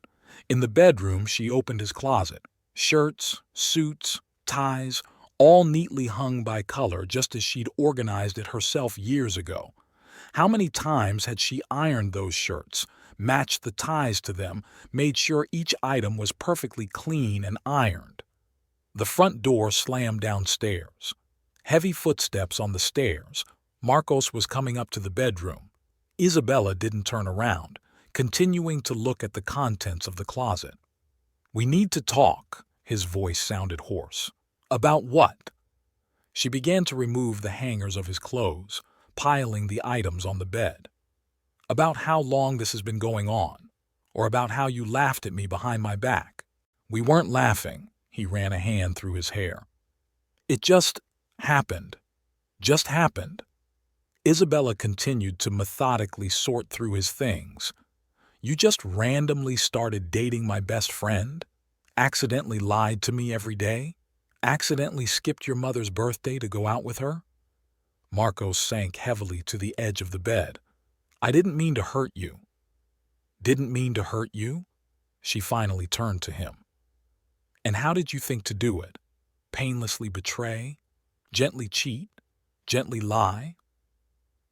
In the bedroom, she opened his closet. Shirts, suits, ties, all neatly hung by color just as she'd organized it herself years ago. How many times had she ironed those shirts, matched the ties to them, made sure each item was perfectly clean and ironed? The front door slammed downstairs. Heavy footsteps on the stairs. Marcos was coming up to the bedroom. Isabella didn't turn around, continuing to look at the contents of the closet. "We need to talk," his voice sounded hoarse. "About what?" She began to remove the hangers of his clothes, piling the items on the bed. "About how long this has been going on, or about how you laughed at me behind my back." "We weren't laughing," he ran a hand through his hair. "It just happened. Just happened." Isabella continued to methodically sort through his things. "You just randomly started dating my best friend? Accidentally lied to me every day? Accidentally skipped your mother's birthday to go out with her?" Marcos sank heavily to the edge of the bed. "I didn't mean to hurt you." "Didn't mean to hurt you?" She finally turned to him. "And how did you think to do it? Painlessly betray? Gently cheat? Gently lie?"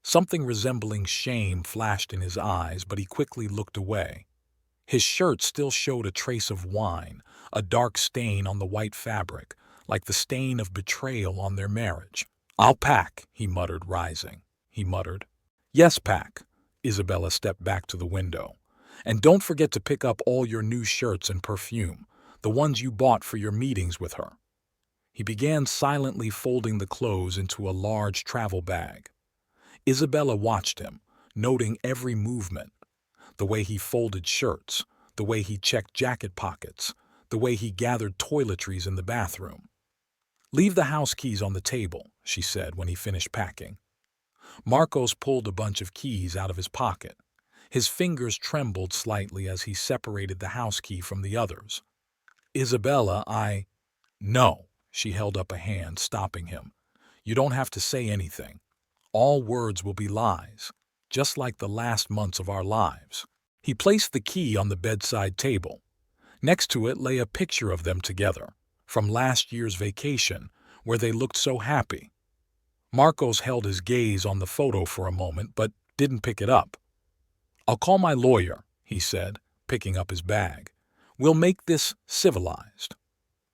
Something resembling shame flashed in his eyes, but he quickly looked away. His shirt still showed a trace of wine, a dark stain on the white fabric, like the stain of betrayal on their marriage. "I'll pack," he muttered, rising. He muttered. "Yes, pack." Isabella stepped back to the window. "And don't forget to pick up all your new shirts and perfume, the ones you bought for your meetings with her." He began silently folding the clothes into a large travel bag. Isabella watched him, noting every movement. The way he folded shirts, the way he checked jacket pockets, the way he gathered toiletries in the bathroom. "Leave the house keys on the table," she said when he finished packing. Marcos pulled a bunch of keys out of his pocket. His fingers trembled slightly as he separated the house key from the others. "Isabella, No." She held up a hand, stopping him. "You don't have to say anything. All words will be lies, just like the last months of our lives." He placed the key on the bedside table. Next to it lay a picture of them together, from last year's vacation, where they looked so happy. Marcos held his gaze on the photo for a moment, but didn't pick it up. "I'll call my lawyer," he said, picking up his bag. "We'll make this civilized."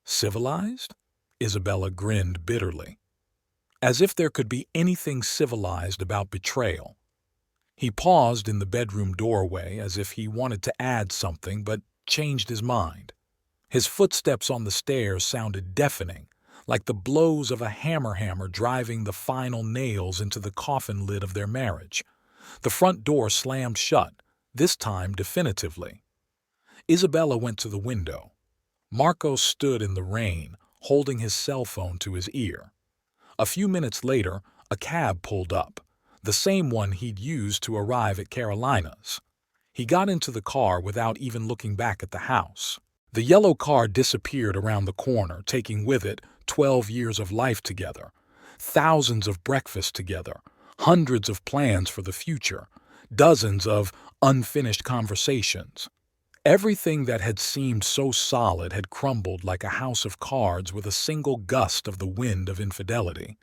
"Civilized?" Isabella grinned bitterly. As if there could be anything civilized about betrayal. He paused in the bedroom doorway as if he wanted to add something, but changed his mind. His footsteps on the stairs sounded deafening, like the blows of a hammer driving the final nails into the coffin lid of their marriage. The front door slammed shut, this time definitively. Isabella went to the window. Marcos stood in the rain, holding his cell phone to his ear. A few minutes later, a cab pulled up. the same one he'd used to arrive at Carolina's. He got into the car without even looking back at the house. The yellow car disappeared around the corner, taking with it 12 years of life together, thousands of breakfasts together, hundreds of plans for the future, dozens of unfinished conversations. Everything that had seemed so solid had crumbled like a house of cards with a single gust of the wind of infidelity.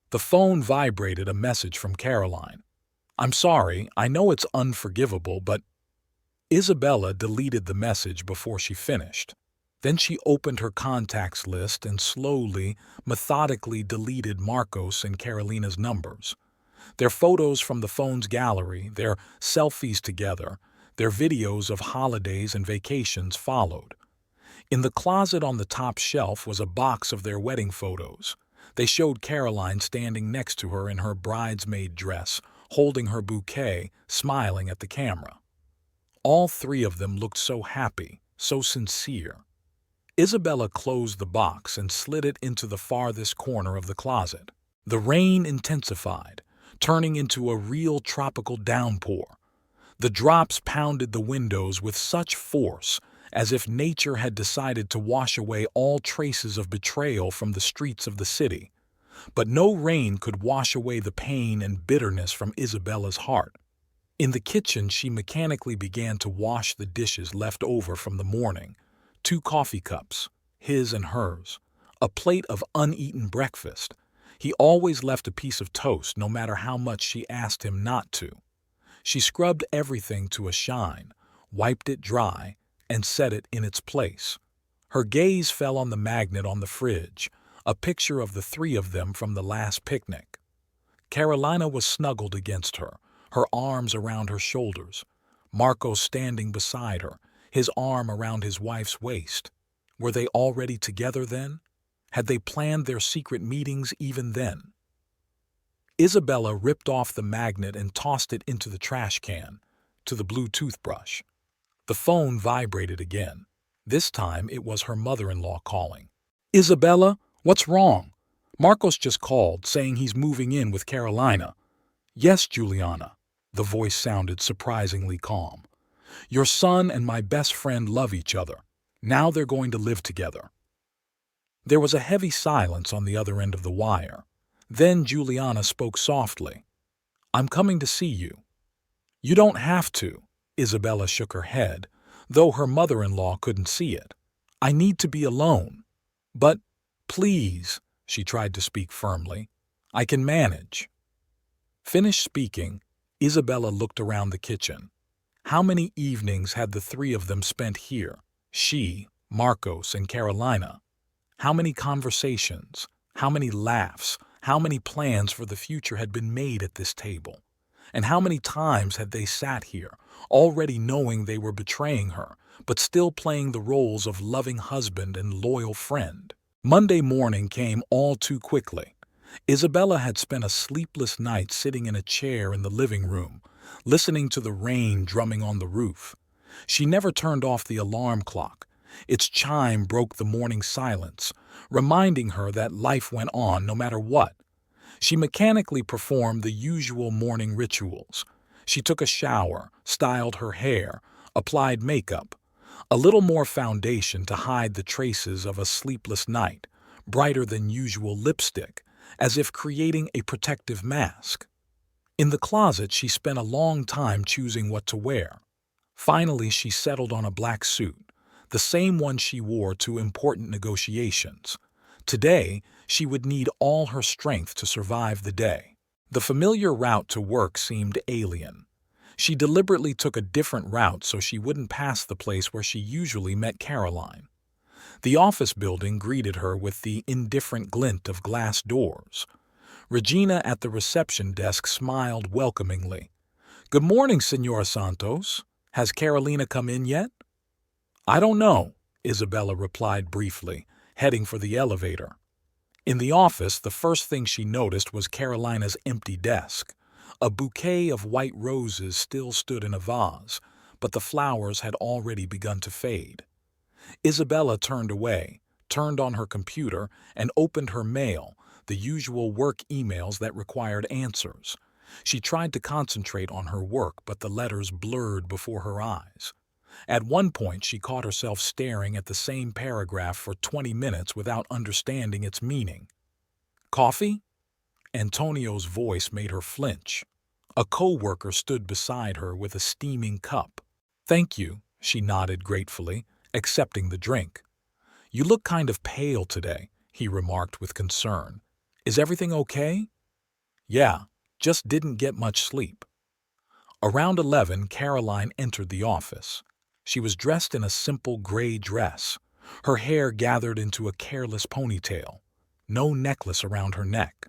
The phone vibrated, a message from Caroline. "I'm sorry, I know it's unforgivable, but—" Isabella deleted the message before she finished. Then she opened her contacts list and slowly, methodically deleted Marcos and Carolina's numbers. Their photos from the phone's gallery, their selfies together, their videos of holidays and vacations followed. In the closet on the top shelf was a box of their wedding photos. They showed Caroline standing next to her in her bridesmaid dress, holding her bouquet, smiling at the camera. All three of them looked so happy, so sincere. Isabella closed the box and slid it into the farthest corner of the closet. The rain intensified, turning into a real tropical downpour. The drops pounded the windows with such force, as if nature had decided to wash away all traces of betrayal from the streets of the city. But no rain could wash away the pain and bitterness from Isabella's heart. In the kitchen, she mechanically began to wash the dishes left over from the morning. 2 coffee cups, his and hers, a plate of uneaten breakfast. He always left a piece of toast, no matter how much she asked him not to. She scrubbed everything to a shine, wiped it dry, and set it in its place. Her gaze fell on the magnet on the fridge, a picture of the three of them from the last picnic. Carolina was snuggled against her, her arms around her shoulders. Marcos standing beside her, his arm around his wife's waist. Were they already together then? Had they planned their secret meetings even then? Isabella ripped off the magnet and tossed it into the trash can, to the blue toothbrush. The phone vibrated again. This time it was her mother-in-law calling. "Isabella, what's wrong? Marcos just called, saying he's moving in with Carolina." "Yes, Juliana." The voice sounded surprisingly calm. "Your son and my best friend love each other. Now they're going to live together." There was a heavy silence on the other end of the wire. Then Juliana spoke softly. "I'm coming to see you." "You don't have to." Isabella shook her head, though her mother-in-law couldn't see it. "I need to be alone." "But, please," she tried to speak firmly, "I can manage." Finished speaking, Isabella looked around the kitchen. How many evenings had the three of them spent here? She, Marcos, and Carolina. How many conversations, how many laughs, how many plans for the future had been made at this table? And how many times had they sat here, already knowing they were betraying her, but still playing the roles of loving husband and loyal friend? Monday morning came all too quickly. Isabella had spent a sleepless night sitting in a chair in the living room, listening to the rain drumming on the roof. She never turned off the alarm clock. Its chime broke the morning silence, reminding her that life went on no matter what. She mechanically performed the usual morning rituals. She took a shower, styled her hair, applied makeup, a little more foundation to hide the traces of a sleepless night, brighter than usual lipstick, as if creating a protective mask. In the closet, she spent a long time choosing what to wear. Finally, she settled on a black suit, the same one she wore to important negotiations. Today, she would need all her strength to survive the day. The familiar route to work seemed alien. She deliberately took a different route so she wouldn't pass the place where she usually met Caroline. The office building greeted her with the indifferent glint of glass doors. Regina at the reception desk smiled welcomingly. "Good morning, Senora Santos. Has Carolina come in yet?" "I don't know," Isabella replied briefly, heading for the elevator. In the office, the first thing she noticed was Carolina's empty desk. A bouquet of white roses still stood in a vase, but the flowers had already begun to fade. Isabella turned away, turned on her computer, and opened her mail, the usual work emails that required answers. She tried to concentrate on her work, but the letters blurred before her eyes. At one point, she caught herself staring at the same paragraph for 20 minutes without understanding its meaning. "Coffee?" Antonio's voice made her flinch. A co-worker stood beside her with a steaming cup. "Thank you," she nodded gratefully, accepting the drink. "You look kind of pale today," he remarked with concern. "Is everything okay?" "Yeah, just didn't get much sleep." Around 11, Caroline entered the office. She was dressed in a simple gray dress, her hair gathered into a careless ponytail, no necklace around her neck.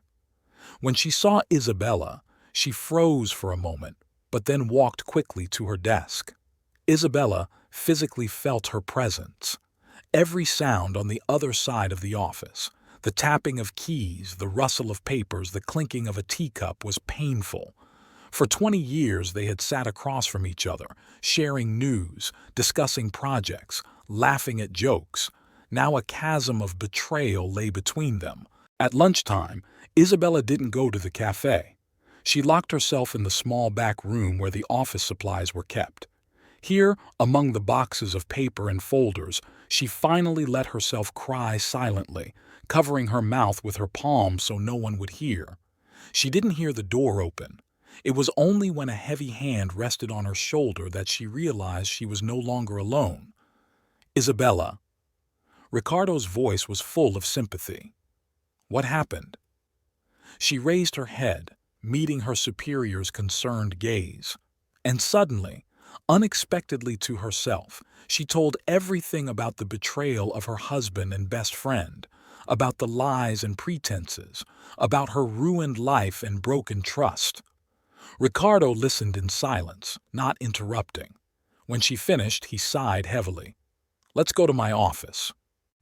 When she saw Isabella, she froze for a moment, but then walked quickly to her desk. Isabella physically felt her presence. Every sound on the other side of the office, the tapping of keys, the rustle of papers, the clinking of a teacup, was painful. For 20 years they had sat across from each other, sharing news, discussing projects, laughing at jokes. Now a chasm of betrayal lay between them. At lunchtime, Isabella didn't go to the cafe. She locked herself in the small back room where the office supplies were kept. Here, among the boxes of paper and folders, she finally let herself cry silently, covering her mouth with her palms so no one would hear. She didn't hear the door open. It was only when a heavy hand rested on her shoulder that she realized she was no longer alone. "Isabella." Ricardo's voice was full of sympathy. "What happened?" She raised her head, meeting her superior's concerned gaze. And suddenly, unexpectedly to herself, she told everything about the betrayal of her husband and best friend, about the lies and pretenses, about her ruined life and broken trust. Ricardo listened in silence, not interrupting. When she finished, he sighed heavily. "Let's go to my office."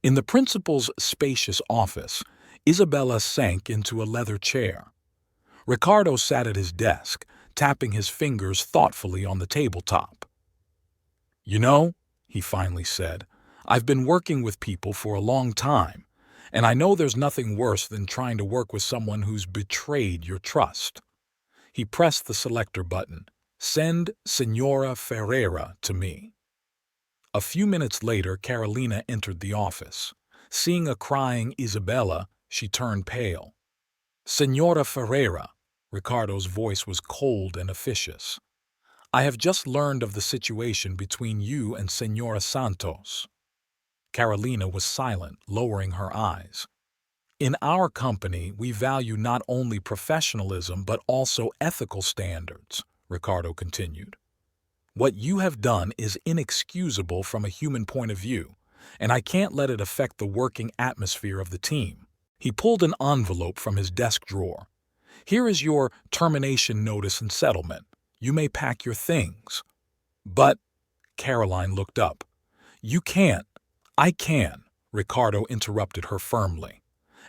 In the principal's spacious office, Isabella sank into a leather chair. Ricardo sat at his desk, tapping his fingers thoughtfully on the tabletop. "You know," he finally said, "I've been working with people for a long time, and I know there's nothing worse than trying to work with someone who's betrayed your trust." He pressed the selector button. "Send Senora Ferreira to me." A few minutes later, Carolina entered the office. Seeing a crying Isabella, she turned pale. "Senora Ferreira," Ricardo's voice was cold and officious. "I have just learned of the situation between you and Senora Santos." Carolina was silent, lowering her eyes. "In our company, we value not only professionalism but also ethical standards," Ricardo continued. "What you have done is inexcusable from a human point of view, and I can't let it affect the working atmosphere of the team." He pulled an envelope from his desk drawer. "Here is your termination notice and settlement. You may pack your things." "But," Caroline looked up. "You can't." "I can," Ricardo interrupted her firmly.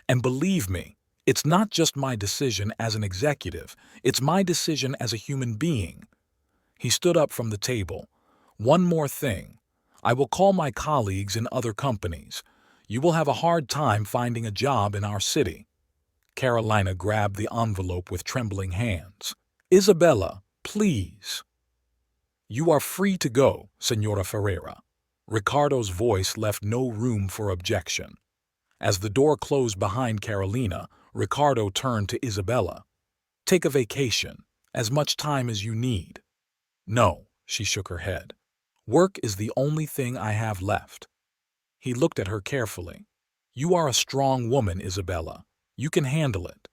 "And believe me, it's not just my decision as an executive, it's my decision as a human being." He stood up from the table. "One more thing. I will call my colleagues in other companies. You will have a hard time finding a job in our city." Carolina grabbed the envelope with trembling hands. "Isabella, please." "You are free to go, Senora Ferreira." Ricardo's voice left no room for objection. As the door closed behind Carolina, Ricardo turned to Isabella. "Take a vacation, as much time as you need." "No," she shook her head. "Work is the only thing I have left." He looked at her carefully. "You are a strong woman, Isabella. You can handle it."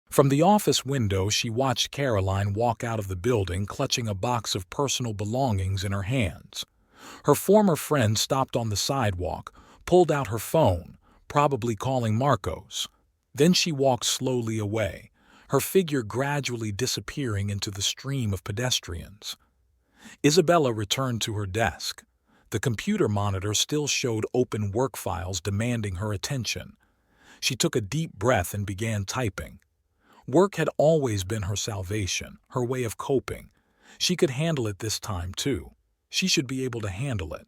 From the office window, she watched Caroline walk out of the building clutching a box of personal belongings in her hands. Her former friend stopped on the sidewalk, pulled out her phone, probably calling Marcos. Then she walked slowly away, her figure gradually disappearing into the stream of pedestrians. Isabella returned to her desk. The computer monitor still showed open work files demanding her attention. She took a deep breath and began typing. Work had always been her salvation, her way of coping. She could handle it this time too. She should be able to handle it.